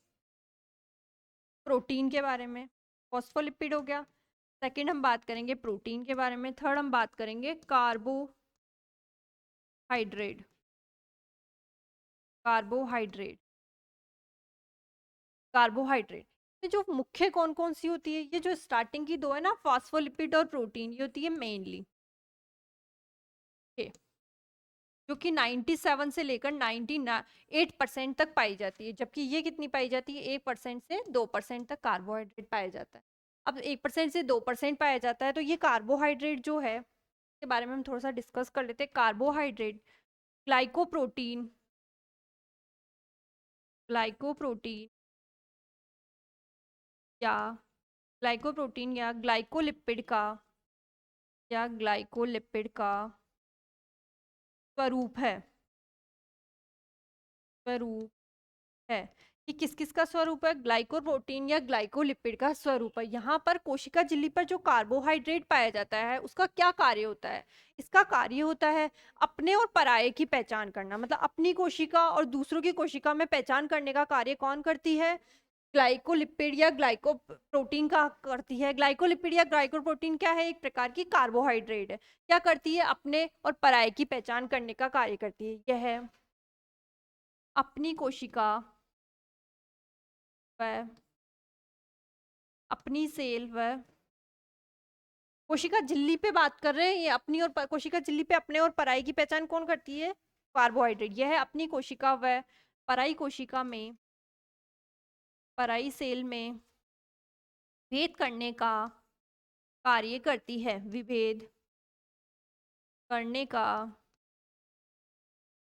प्रोटीन के बारे में। फॉस्फोलिपिड हो गया। सेकंड हम बात करेंगे प्रोटीन के बारे में। थर्ड हम बात करेंगे कार्बोहाइड्रेट। कार्बोहाइड्रेट कार्बोहाइड्रेट में जो मुख्य कौन कौन सी होती है? ये जो स्टार्टिंग की दो है ना, फॉस्फोलिपिड और प्रोटीन, ये होती है मेनली, जो कि 97 से लेकर 98% तक पाई जाती है। जबकि ये कितनी पाई जाती है? 1% से 2% तक कार्बोहाइड्रेट पाया जाता है। अब 1% से 2% पाया जाता है, तो ये कार्बोहाइड्रेट जो है, के बारे में हम थोड़ा सा डिस्कस कर लेते हैं। कार्बोहाइड्रेट ग्लाइकोप्रोटीन, ग्लाइकोप्रोटीन या ग्लाइकोलिपिड का, स्वरूप है। स्वरूप है कि किस किस का स्वरूप है? ग्लाइकोप्रोटीन या ग्लाइकोलिपिड का स्वरूप है। यहाँ पर कोशिका झिल्ली पर जो कार्बोहाइड्रेट पाया जाता है, उसका क्या कार्य होता है? इसका कार्य होता है अपने और पराये की पहचान करना। मतलब अपनी कोशिका और दूसरों की कोशिका में पहचान करने का कार्य कौन करती है? ग्लाइकोलिपिड या ग्लाइकोप्रोटीन का करती है। ग्लाइकोलिपिड या ग्लाइकोप्रोटीन क्या है? एक प्रकार की कार्बोहाइड्रेट है। क्या करती है? अपने और पराये की पहचान करने का कार्य करती है। यह अपनी कोशिका व अपनी सेल व कोशिका झिल्ली पे बात कर रहे हैं। ये अपनी और कोशिका झिल्ली पे अपने और पराई की पहचान कौन करती है? कार्बोहाइड्रेट। यह अपनी कोशिका व पराई कोशिका में, पराई सेल में भेद करने का कार्य करती है। विभेद करने का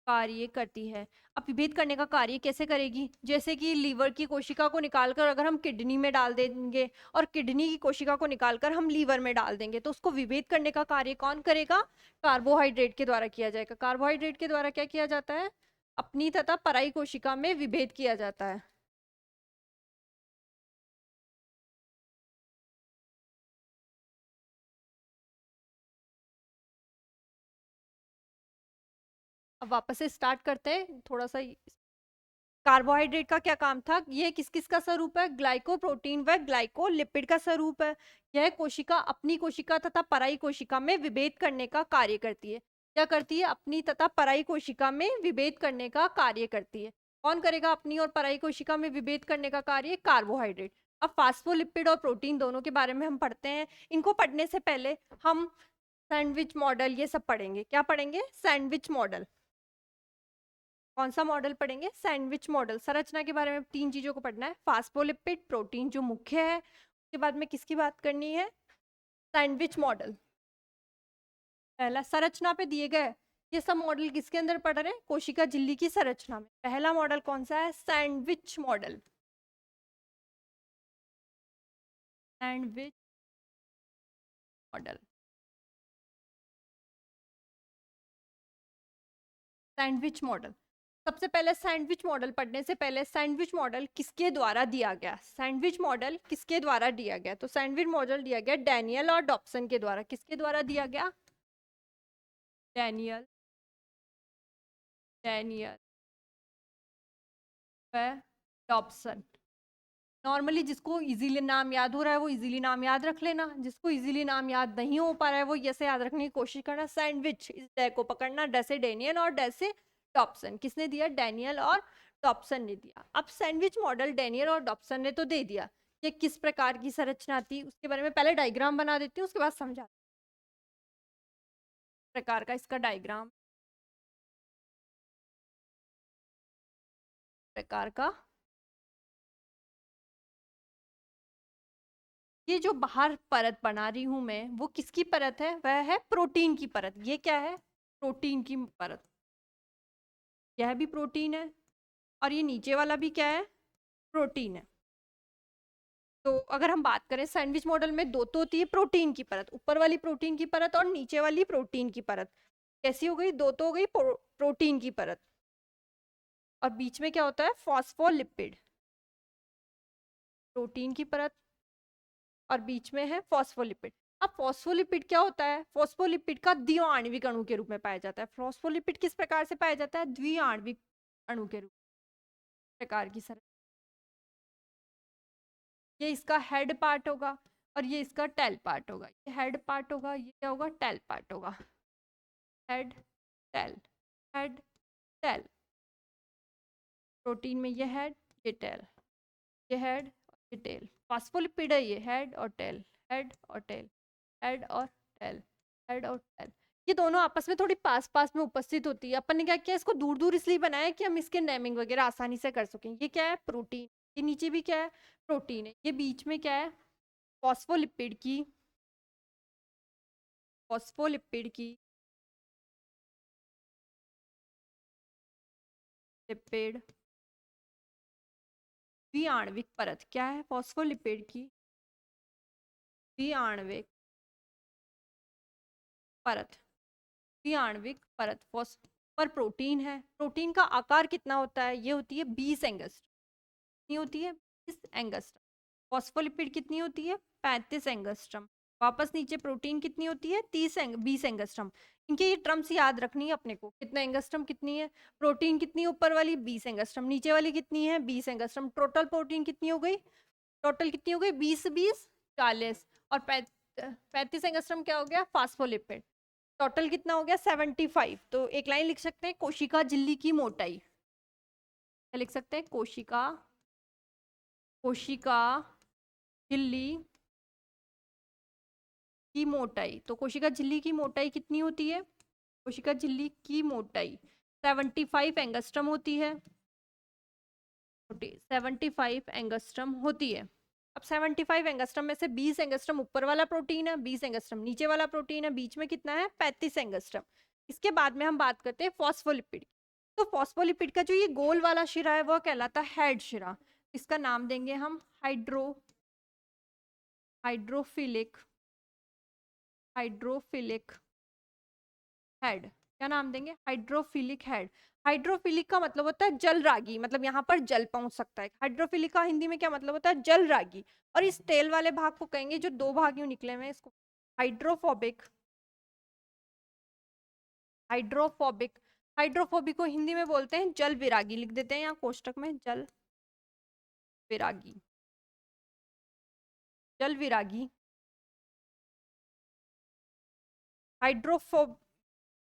कार्य करती है। अब विभेद करने का कार्य कैसे करेगी? जैसे कि लीवर की कोशिका को निकालकर अगर हम किडनी में डाल देंगे और किडनी की कोशिका को निकालकर हम लीवर में डाल देंगे, तो उसको विभेद करने का कार्य कौन करेगा? कार्बोहाइड्रेट के द्वारा किया जाएगा। कार्बोहाइड्रेट के द्वारा क्या किया जाता है? अपनी तथा पराई कोशिका में विभेद किया जाता है। अब वापस से स्टार्ट करते हैं थोड़ा सा। कार्बोहाइड्रेट का क्या काम था? यह किस किस का स्वरूप है? ग्लाइकोप्रोटीन व ग्लाइकोलिपिड का स्वरूप है। यह कोशिका अपनी कोशिका तथा पराई कोशिका में विभेद करने का कार्य करती है। क्या करती है? अपनी तथा पराई कोशिका में विभेद करने का कार्य करती है। कौन करेगा अपनी और पराई कोशिका में विभेद करने का कार्य? कार्बोहाइड्रेट। अब फास्फोलिपिड और प्रोटीन दोनों के बारे में हम पढ़ते हैं। इनको पढ़ने से पहले हम सैंडविच मॉडल ये सब पढ़ेंगे। क्या पढ़ेंगे? Sandwich model. कौन सा मॉडल पढ़ेंगे? Sandwich model. संरचना के बारे में तीन चीजों को पढ़ना है। फास्फोलिपिड, प्रोटीन जो मुख्य है। उसके बाद में किसकी बात करनी है? Sandwich model. पहला संरचना पे दिए गए ये सब मॉडल किसके अंदर पढ़ रहे हैं? कोशिका झिल्ली की संरचना में। पहला मॉडल कौन सा है? Sandwich model. Sandwich model. Sandwich model. सबसे पहले सैंडविच मॉडल पढ़ने से पहले सैंडविच मॉडल किसके द्वारा दिया गया, सैंडविच मॉडल किसके द्वारा दिया गया, तो सैंडविच मॉडल दिया गया डैनियल और डॉब्सन के द्वारा। किसके द्वारा दिया गया? डैनियल डैनियल व डॉब्सन। नॉर्मली जिसको इजीली नाम याद हो रहा है वो इजीली नाम याद रख लेना, जिसको इजीली नाम याद नहीं हो पा रहा है वो ऐसे याद रखने की कोशिश करना। सैंडविच, इस डे को पकड़ना, डे से डेनियल और डे से डॉब्सन। किसने दिया? डैनियल और डॉब्सन ने दिया। अब सैंडविच मॉडल डैनियल और डॉब्सन ने तो दे दिया, ये किस प्रकार की संरचना थी उसके बारे में पहले डायग्राम बना देती हूँ, उसके बाद समझा प्रकार का इसका डायग्राम, प्रकार का। ये जो बाहर परत बना रही हूं मैं वो किसकी परत है? वह है प्रोटीन की परत। ये क्या है? प्रोटीन की परत। यह भी प्रोटीन है और ये नीचे वाला भी क्या है? प्रोटीन है। तो अगर हम बात करें सैंडविच मॉडल में दो तो होती है प्रोटीन की परत, ऊपर वाली प्रोटीन की परत और नीचे वाली प्रोटीन की परत। कैसी हो गई? दो तो हो गई प्रोटीन की परत, और बीच में क्या होता है? फॉस्फोलिपिड। प्रोटीन की परत और बीच में है फॉस्फोलिपिड। अब फॉस्फोलिपिड क्या होता है? फॉस्फोलिपिड का द्विआण्विक अणु के रूप में पाया जाता है। फॉस्फोलिपिड किस प्रकार से पाया जाता है? द्विआण्विक अणु के रूप प्रकार की सर। ये इसका हेड पार्ट होगा और ये इसका टेल पार्ट होगा। ये हेड पार्ट होगा, ये क्या होगा? टेल पार्ट होगा। Head tail, head tail. Protein में ये हेड, ये टेल, ये हेड और ये टेल। फॉस्फोलिपिड है ये, हेड और टेल, हेड और टेल, हेड और टेल, हेड और टेल। ये दोनों आपस में थोड़ी पास पास में उपस्थित होती है। अपन ने क्या किया? इसको दूर दूर इसलिए बनाया कि हम इसके नेमिंग वगैरह आसानी से कर सकें। ये क्या है? प्रोटीन। ये नीचे भी क्या है? प्रोटीन है। ये बीच में क्या है? फॉस्फोलिपिड की, फॉस्फोलिपिड की लिपिड द्विआण्विक परत। क्या है? फॉस्फोलिपिड की द्विआण्विक परत, द्विआण्विक परत। पर प्रोटीन है। प्रोटीन का आकार कितना होता है? ये होती है 20 एंगस्ट्रम। कितनी होती है? 20 एंगस्ट्रम। फॉस्फोलिपिड कितनी होती है? 35 एंगस्ट्रम। वापस नीचे प्रोटीन कितनी होती है? 20 एंगस्ट्रम। इनके ये टर्म्स याद रखनी है अपने को। कितना एंगस्ट्रम कितनी है? प्रोटीन कितनी ऊपर वाली? 20 एंगस्ट्रम। नीचे वाली कितनी है? 20 एंगस्ट्रम। टोटल प्रोटीन कितनी हो गई? टोटल कितनी हो गई? 20 20 40। और 35 एंगस्ट्रम क्या हो गया? फास्फोलिपिड। टोटल कितना हो गया? 75। तो एक लाइन लिख सकते हैं, कोशिका झिल्ली की मोटाई। क्या लिख सकते हैं? कोशिका कोशिका झिल्ली की मोटाई। तो कोशिका झिल्ली की मोटाई कितनी होती है? कोशिका झिल्ली की मोटाई 75 एंगस्ट्रम होती है। 75 एंगस्ट्रम होती है। अब 75 एंगस्ट्रम में से 20 एंगस्ट्रम ऊपर वाला प्रोटीन है, 20 एंगस्ट्रम नीचे वाला प्रोटीन है, बीच में कितना है? 35 एंगस्ट्रम। इसके बाद में हम बात करते हैं फॉस्फोलिपिड। तो फॉस्फोलिपिड का जो ये गोल वाला शिरा है वह कहलाता है हेड शिरा। इसका नाम देंगे हम हाइड्रोफिलिक हाइड्रोफिलिक हेड। क्या नाम देंगे? Hydrophilic head. हाइड्रोफिलिक का मतलब होता है जल रागी, मतलब यहाँ पर जल पहुंच सकता है। हाइड्रोफिलिक का हिंदी में क्या मतलब होता है? जल रागी। और इस टेल वाले भाग को कहेंगे, जो दो भाग यूं निकले हुए हैं, इसको हाइड्रोफोबिक। हाइड्रोफोबिक हाइड्रोफोबिक को हिंदी में बोलते हैं जल विरागी। लिख देते हैं यहाँ कोष्टक में, जल विरागी। जल विरागी हाइड्रोफोब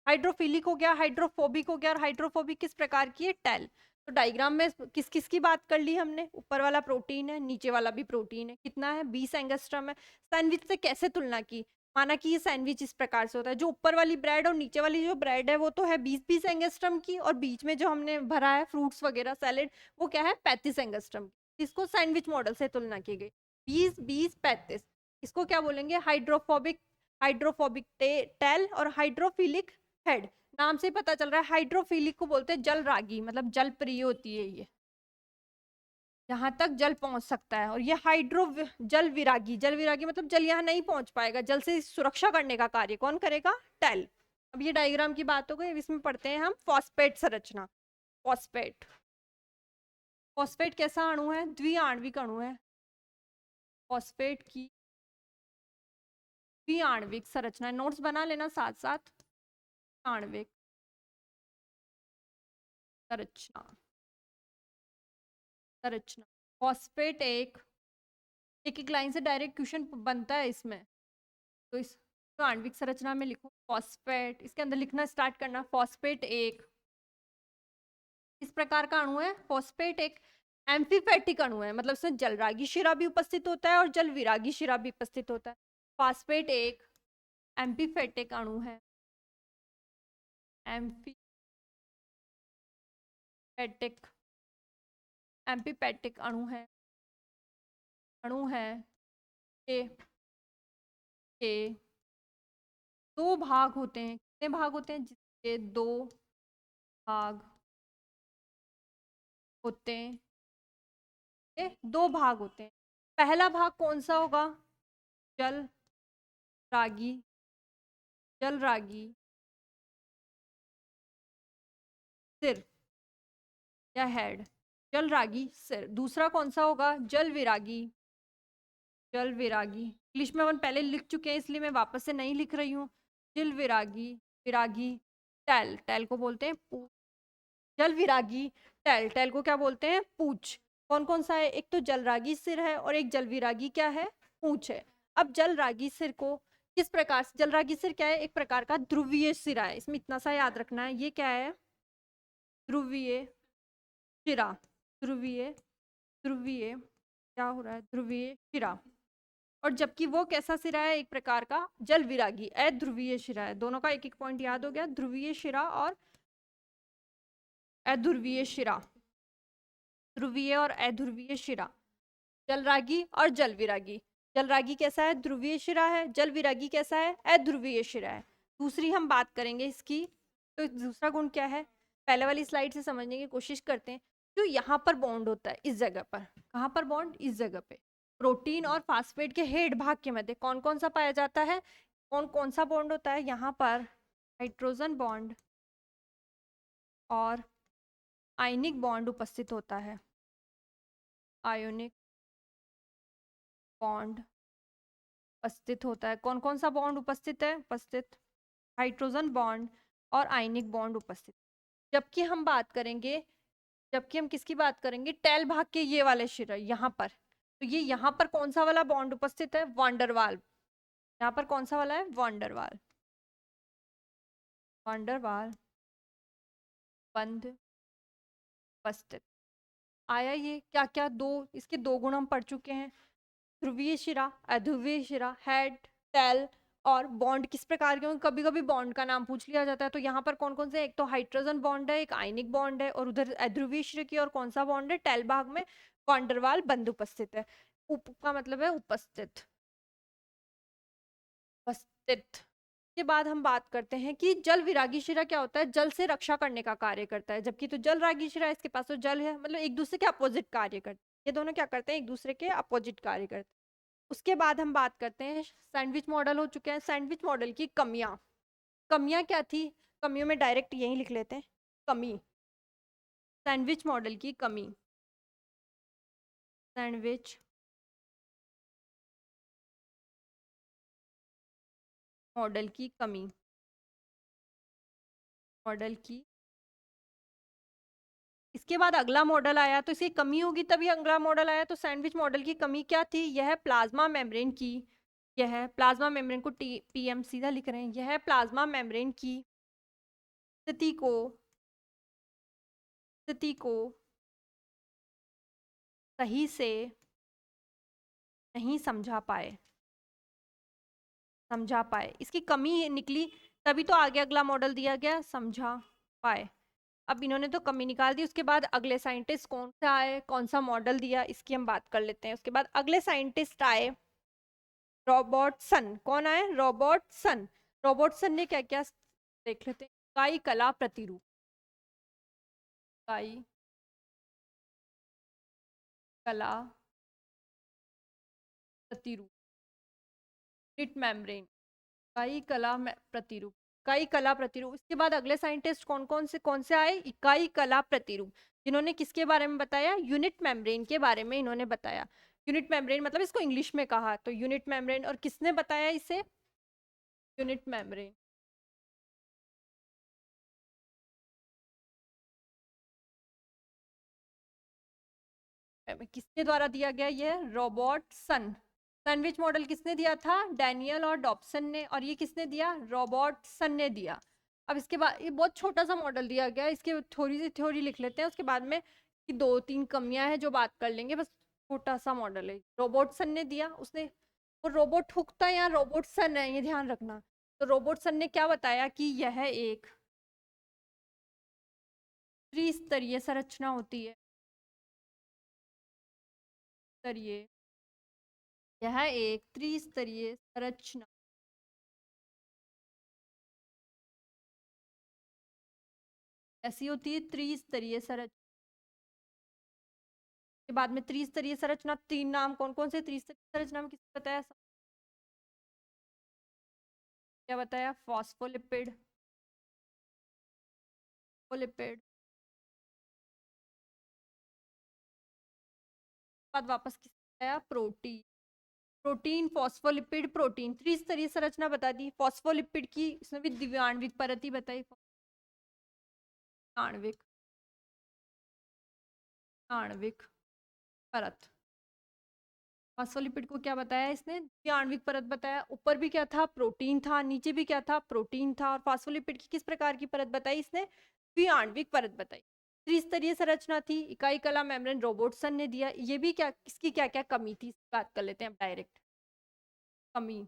हाइड्रोफिलिक हो गया, हाइड्रोफोबिक हो गया, और हाइड्रोफोबिक किस प्रकार की है? टेल। तो डायग्राम में किस किस की बात कर ली हमने? ऊपर वाला प्रोटीन है, नीचे वाला भी प्रोटीन है। कितना है? 20 एंगस्ट्रम है। सैंडविच से कैसे तुलना की? माना कि ये सैंडविच इस प्रकार से होता है, जो ऊपर वाली ब्रेड और नीचे वाली जो ब्रेड है वो तो है 20-20 एंगस्ट्रम की, और बीच में जो हमने भरा है फ्रूट्स वगैरह सैलेड वो क्या है? 35 एंगस्ट्रम की। इसको सैंडविच मॉडल से तुलना की गई। 20-20-35। इसको क्या बोलेंगे? हाइड्रोफोबिक हाइड्रोफोबिक टेल और हाइड्रोफिलिक हेड। नाम से पता चल रहा है हाइड्रोफिलिक को बोलते हैं जल रागी, मतलब जल प्रिय होती है ये। यहाँ तक जल पहुंच सकता है। और ये जल विरागी, जल विरागी मतलब जल यहाँ नहीं पहुंच पाएगा, जल से सुरक्षा करने का कार्य कौन करेगा? टेल। अब ये डायग्राम की बात हो गई, इसमें पढ़ते हैं हम फॉस्फेट संरचना। फॉस्फेट, फॉस्फेट कैसा अणु है? द्विआण्विक अणु है। फॉस्फेट की द्विआण्विक संरचना, नोट्स बना लेना साथ साथ। आणविक संरचना, संरचना फॉस्फेट एक एक लाइन से डायरेक्ट क्वेश्चन बनता है इसमें, तो इस तो आणविक संरचना में लिखो फॉस्फेट, इसके अंदर लिखना स्टार्ट करना। फॉस्फेट एक इस प्रकार का अणु है। फॉस्फेट एक एम्फीफेटिक अणु है, मतलब इसमें जलरागी शिरा भी उपस्थित होता है और जल विरागी शिरा भी उपस्थित होता है। फॉस्फेट एक एम्फीफेटिक अणु है। एम्फीफेटिक, एम्फीफेटिक अणु है के दो भाग होते हैं। कितने भाग होते हैं? जिसके दो भाग होते हैं, दो भाग होते हैं। पहला भाग कौन सा होगा? जल रागी, जल रागी सिर या हेड, जल रागी सिर। दूसरा कौन सा होगा? जल विरागी, जल विरागी इंग्लिश में अपन पहले लिख चुके हैं इसलिए मैं वापस से नहीं लिख रही हूँ। जल विरागी, विरागी टैल, टैल को बोलते हैं पूछ। जल विरागी टैल, टैल को क्या बोलते हैं? पूछ। कौन कौन सा है? एक तो जलरागी सिर है और एक जल विरागी क्या है? पूछ है। अब जल रागी सिर को किस प्रकार से, जलरागी सिर क्या है? एक प्रकार का ध्रुवीय सिरा है, इसमें इतना सा याद रखना है। ये क्या है? ध्रुवीय शिरा, ध्रुवीय, ध्रुवीय क्या हो रहा है? ध्रुवीय शिरा। और जबकि वो कैसा सिरा है? एक प्रकार का जल विरागी अध्रुवीय शिरा है। दोनों का एक एक पॉइंट याद हो गया, ध्रुवीय शिरा और अध्रुवीय शिरा। ध्रुवीय और अध्रुवीय शिरा, जलरागी और जल विरागी। जलरागी कैसा है? ध्रुवीय शिरा है। जल विरागी कैसा है? अध्रुवीय शिरा है। दूसरी हम बात करेंगे इसकी, तो दूसरा गुण क्या है? पहले वाली स्लाइड से समझने की कोशिश करते हैं। जो यहाँ पर बॉन्ड होता है इस जगह पर, कहाँ पर बॉन्ड? इस जगह पे। प्रोटीन और फास्फेट के हेड भाग के मध्य कौन कौन सा पाया जाता है? कौन कौन सा बॉन्ड होता है? यहाँ पर हाइड्रोजन बॉन्ड और आयनिक बॉन्ड उपस्थित होता है। आयोनिक बॉन्ड उपस्थित होता है। कौन कौन सा बॉन्ड उपस्थित है? उपस्थित हाइड्रोजन बॉन्ड और आयनिक बॉन्ड उपस्थित। जबकि हम बात करेंगे, जबकि हम किसकी बात करेंगे? टेल भाग के ये वाले शिरा यहाँ पर, तो ये यहाँ पर कौन सा वाला बॉन्ड उपस्थित है? वांडरवाल। यहाँ पर कौन सा वाला है? वांडरवाल, वांडरवाल बंध उपस्थित। आया ये क्या क्या? दो, इसके दो गुण हम पढ़ चुके हैं। ध्रुवीय शिरा, अध्रुवीय शिरा, हेड, टेल और बॉन्ड किस प्रकार के होंगे? कभी कभी बॉन्ड का नाम पूछ लिया जाता है। तो यहाँ पर कौन कौन से? एक तो हाइड्रोजन बॉन्ड है, एक आयनिक बॉन्ड है, और उधर अध्रुवीय शिरा की और कौन सा बॉन्ड है? टेल भाग में वांडरवाल बंध उपस्थित है। उप का मतलब है उपस्थित, उपस्थित। के बाद हम बात करते हैं कि जल विरागी शिरा क्या होता है? जल से रक्षा करने का कार्य करता है। जबकि तो जल रागी शिरा, इसके पास तो जल है, मतलब एक दूसरे के अपोजिट कार्य करते हैं। ये दोनों क्या करते हैं? एक दूसरे के अपोजिट कार्य करते हैं। उसके बाद हम बात करते हैं, सैंडविच मॉडल हो चुके हैं। सैंडविच मॉडल की कमियां, कमियां क्या थी? कमियों में डायरेक्ट यही लिख लेते हैं, कमी। सैंडविच मॉडल की कमी, सैंडविच मॉडल की कमी, मॉडल की। इसके बाद अगला मॉडल आया, तो इसकी कमी होगी तभी अगला मॉडल आया। तो सैंडविच मॉडल की कमी क्या थी? यह प्लाज्मा मेम्ब्रेन की, यह प्लाज्मा मेम्ब्रेन को पीएम सीधा लिख रहे हैं, यह प्लाज्मा मेम्ब्रेन की स्थिति को, स्थिति को सही से नहीं समझा पाए, समझा पाए। इसकी कमी निकली तभी तो आगे अगला मॉडल दिया गया, समझा पाए। अब इन्होंने तो कमी निकाल दी। उसके बाद अगले साइंटिस्ट कौन से आए, कौन सा मॉडल दिया, इसकी हम बात कर लेते हैं। उसके बाद अगले साइंटिस्ट आए रॉबर्टसन। कौन आए? रॉबर्टसन। रॉबर्टसन ने क्या क्या देख लेते हैं। इकाई कला प्रतिरूप, इकाई कला प्रतिरूप, यूनिट मेम्ब्रेन, इकाई कला प्रतिरूप, इकाई कला प्रतिरूप। इसके बाद अगले साइंटिस्ट कौन से आए? इकाई कला प्रतिरूप, जिन्होंने किसके बारे में बताया? यूनिट मेम्ब्रेन के बारे में इन्होंने बताया। यूनिट मेम्ब्रेन मतलब इसको इंग्लिश में कहा तो यूनिट मेम्ब्रेन, और किसने बताया इसे? Unit membrane. किसके द्वारा दिया गया? ये रॉबर्टसन। सैंडविच मॉडल किसने दिया था? डैनियल और डॉब्सन ने। और ये किसने दिया? रॉबर्टसन ने दिया। अब इसके बाद ये बहुत छोटा सा मॉडल दिया गया, इसके थोड़ी सी थ्योरी लिख लेते हैं, उसके बाद में कि दो तीन कमियां हैं जो बात कर लेंगे, बस छोटा सा मॉडल है। रॉबर्टसन ने दिया, उसने, वो रोबोट हुकता है या रॉबर्टसन है, ये ध्यान रखना। तो रॉबर्टसन ने क्या बताया कि यह एक त्रिस्तरीय संरचना होती है। स्तरीय, यह एक त्रिस्तरीय संरचना, ऐसी होती है त्रिस्तरीय संरचना। के बाद में त्रिस्तरीय संरचना, तीन नाम कौन कौन से त्रिस्तरीय संरचना में किसने बताया? क्या बताया? फॉस्फोलिपिड, फोलिपिड, बाद वापस किसने बताया? प्रोटीन। प्रोटीन, फॉस्फोलिपिड, प्रोटीन, त्रिस्तरीय संरचना बता दी। फॉस्फोलिपिड की इसमें भी द्विआण्विक परत ही बताई। आणविक, आणविक परत। फॉस्फोलिपिड को क्या बताया इसने? द्विआण्विक परत बताया। ऊपर भी क्या था? प्रोटीन था, नीचे भी क्या था? प्रोटीन था। और फॉस्फोलिपिड की किस प्रकार की परत बताई इसने? द्विआण्विक परत बताई। त्रिस्तरीय संरचना थी, इकाई कला मेम्ब्रेन रॉबर्टसन ने दिया। ये भी क्या, इसकी क्या क्या कमी थी, बात कर लेते हैं अब डायरेक्ट। कमी,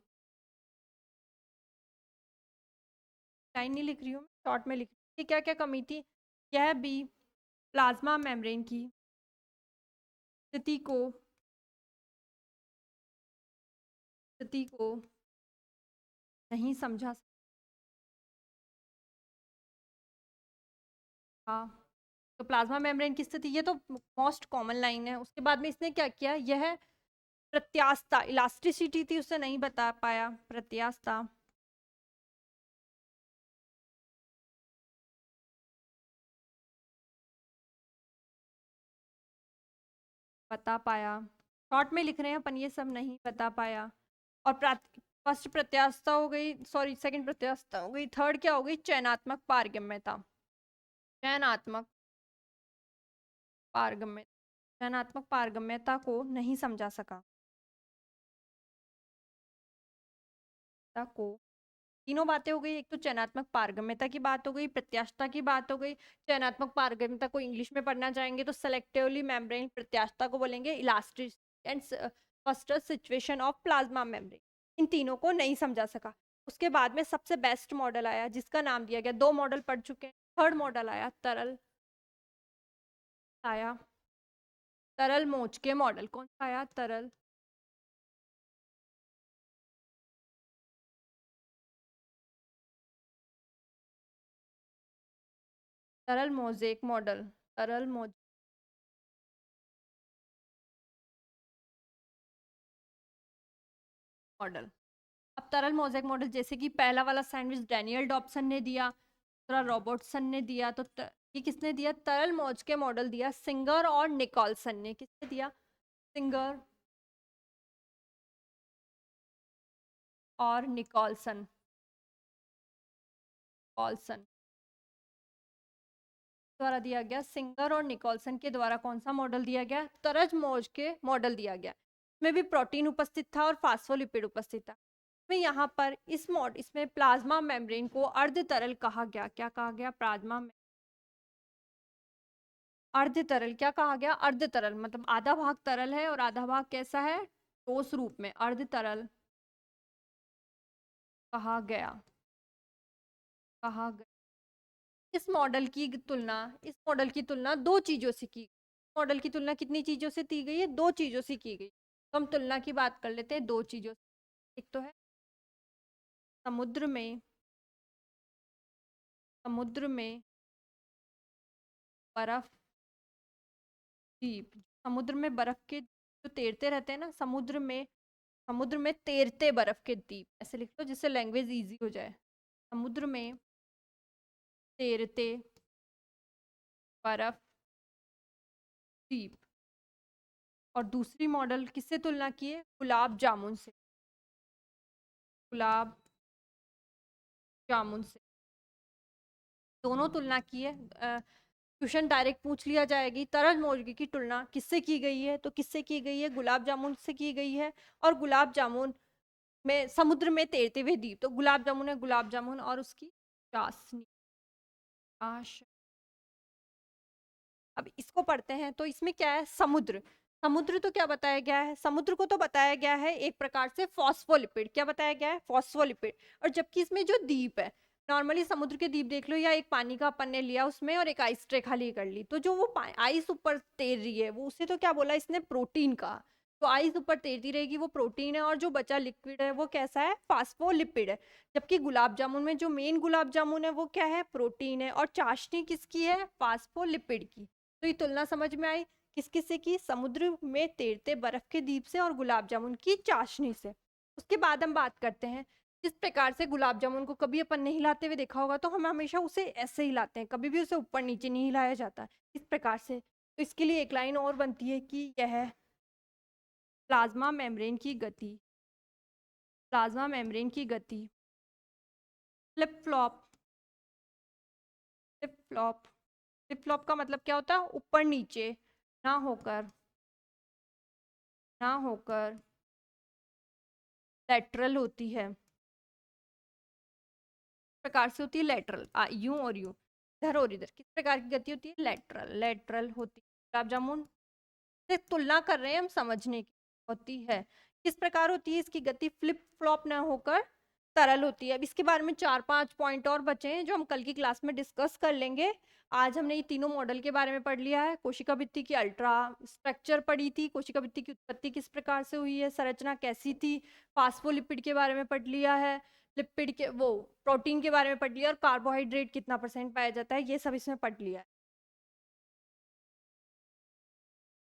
लाइन नहीं लिख रही हूँ, शॉर्ट में लिख रही हूँ। क्या क्या कमी थी? यह भी प्लाज्मा मेम्ब्रेन की स्थिति को नहीं समझा सका। तो प्लाज्मा मेम्ब्रेन की स्थिति, ये तो मोस्ट कॉमन लाइन है। उसके बाद में इसने क्या किया? यह प्रत्यास्थता, इलास्टिसिटी थी, उससे नहीं बता पाया। प्रत्यास्थता बता पाया। शॉर्ट में लिख रहे हैं अपन, ये सब नहीं बता पाया। और फर्स्ट प्रत्यास्थता हो गई, सॉरी सेकंड प्रत्यास्थता हो गई, थर्ड क्या हो गई? चयनात्मक पारगम्यता। चयनात्मक पारगम्य, चयनात्मक पारगम्यता को नहीं समझा सका। को तीनों बातें हो गई। एक तो चयनात्मक पारगम्यता की बात हो गई, प्रत्यास्थता की बात हो गई। चयनात्मक पारगम्यता को इंग्लिश में पढ़ना चाहेंगे तो सेलेक्टिवली मेम्ब्रेन, प्रत्यास्थता को बोलेंगे elastic and first situation of plasma membrane. इन तीनों को नहीं समझा सका। उसके बाद में सबसे बेस्ट मॉडल आया जिसका नाम दिया गया, दो मॉडल पढ़ चुके हैं, थर्ड मॉडल आया तरल, आया तरल मोच के मॉडल। कौन सा आया? तरल, तरल मोजेक मॉडल, तरल मॉडल। अब तरल मोज़ेक मॉडल, जैसे कि पहला वाला सैंडविच डैनियल डॉब्सन ने दिया, दूसरा रॉबर्टसन ने दिया, तो ये किसने दिया? तरल मौज के मॉडल दिया सिंगर और निकोलसन ने। किसने दिया? सिंगर और निकोलसन, कॉल्सन द्वारा दिया गया। सिंगर और निकोलसन के द्वारा कौन सा मॉडल दिया गया? तरज मौज के मॉडल दिया गया। इसमें भी प्रोटीन उपस्थित था और फास्फोलिपिड उपस्थित था। में यहाँ पर इसमें प्लाज्मा मेम्ब्रेन को अर्ध तरल कहा गया। क्या कहा गया? प्लाज्मा अर्ध तरल। क्या कहा गया? अर्ध तरल, मतलब आधा भाग तरल है और आधा भाग कैसा है? ठोस रूप में, अर्ध तरल कहा गया। कहा गया। इस मॉडल की तुलना दो चीजों से की। मॉडल की तुलना कितनी चीजों से की गई है? दो चीजों से की गई। तो हम तुलना की बात कर लेते हैं दो चीजों से। एक तो है समुद्र में, समुद्र में बर्फ द्वीप, समुद्र में बर्फ के जो तैरते रहते हैं ना, समुद्र में तैरते बर्फ के द्वीप, ऐसे लिख लो जिससे लैंग्वेज इजी हो जाए। समुद्र में तैरते बर्फ द्वीप। और दूसरी मॉडल किससे तुलना की है? गुलाब जामुन से। गुलाब जामुन से दोनों तुलना की है। क्वेश्चन डायरेक्ट पूछ लिया जाएगी, तरल मौजूदगी की तुलना किससे की गई है? तो किससे की गई है? गुलाब जामुन से की गई है। और गुलाब जामुन में समुद्र में तैरते हुए द्वीप, तो गुलाब जामुन है गुलाब जामुन और उसकी चाशनी। अब इसको पढ़ते हैं। तो इसमें क्या है? समुद्र। समुद्र तो क्या बताया गया है? समुद्र को तो बताया गया है एक प्रकार से फॉस्फोलिपिड। क्या बताया गया है? फॉस्फोलिपिड। और जबकि इसमें जो द्वीप है, नॉर्मली समुद्र के द्वीप देख लो, या एक पानी का अपन ने लिया उसमें और एक आइस ट्रे खाली कर ली, तो जो वो आइस ऊपर तैर रही है वो, उसे तो क्या बोला इसने? प्रोटीन का। तो आइस ऊपर तैरती रहेगी, वो प्रोटीन है, और जो बचा लिक्विड है वो कैसा है? फास्फोलिपिड है। जबकि गुलाब जामुन में जो मेन गुलाब जामुन है वो क्या है? प्रोटीन है। और चाशनी किसकी है? फास्फोलिपिड की। तो ये तुलना समझ में आई किस किस से की? समुद्र में तैरते बर्फ के द्वीप से और गुलाब जामुन की चाशनी से। उसके बाद हम बात करते हैं जिस प्रकार से गुलाब जामुन को कभी अपन नहीं हिलाते हुए देखा होगा, तो हम हमेशा उसे ऐसे हिलाते हैं, कभी भी उसे ऊपर नीचे नहीं हिलाया जाता इस प्रकार से। तो इसके लिए एक लाइन और बनती है कि यह प्लाज्मा मेम्ब्रेन की गति, प्लाज्मा मेम्ब्रेन की गति flip flop, flip flop, flip flop का मतलब क्या होता है? ऊपर नीचे ना होकर, ना होकर लेटरल होती है। प्रकार से होती है लेटरल, यूं और यूं, इधर और इधर। किस प्रकार की गति होती है? लेटरल, लेटरल होती है। गुलाब जामुन से तुलना कर रहे हैं हम, समझने की होती है। किस प्रकार होती है इसकी गति? फ्लिप फ्लॉप ना होकर तरल होती है। अब इसके बारे में 4-5 पॉइंट और बचे हैं जो हम कल की क्लास में डिस्कस कर लेंगे। आज हमने ये तीनों मॉडल के बारे में पढ़ लिया है। कोशिका भित्ति की अल्ट्रा स्ट्रक्चर पढ़ी थी, कोशिका भित्ति की उत्पत्ति किस प्रकार से हुई है, संरचना कैसी थी, फास्फोलिपिड के बारे में पढ़ लिया है, लिपिड के वो प्रोटीन के बारे में पढ़ लिया, और कार्बोहाइड्रेट कितना % पाया जाता है, ये सब इसमें पढ़ लिया है।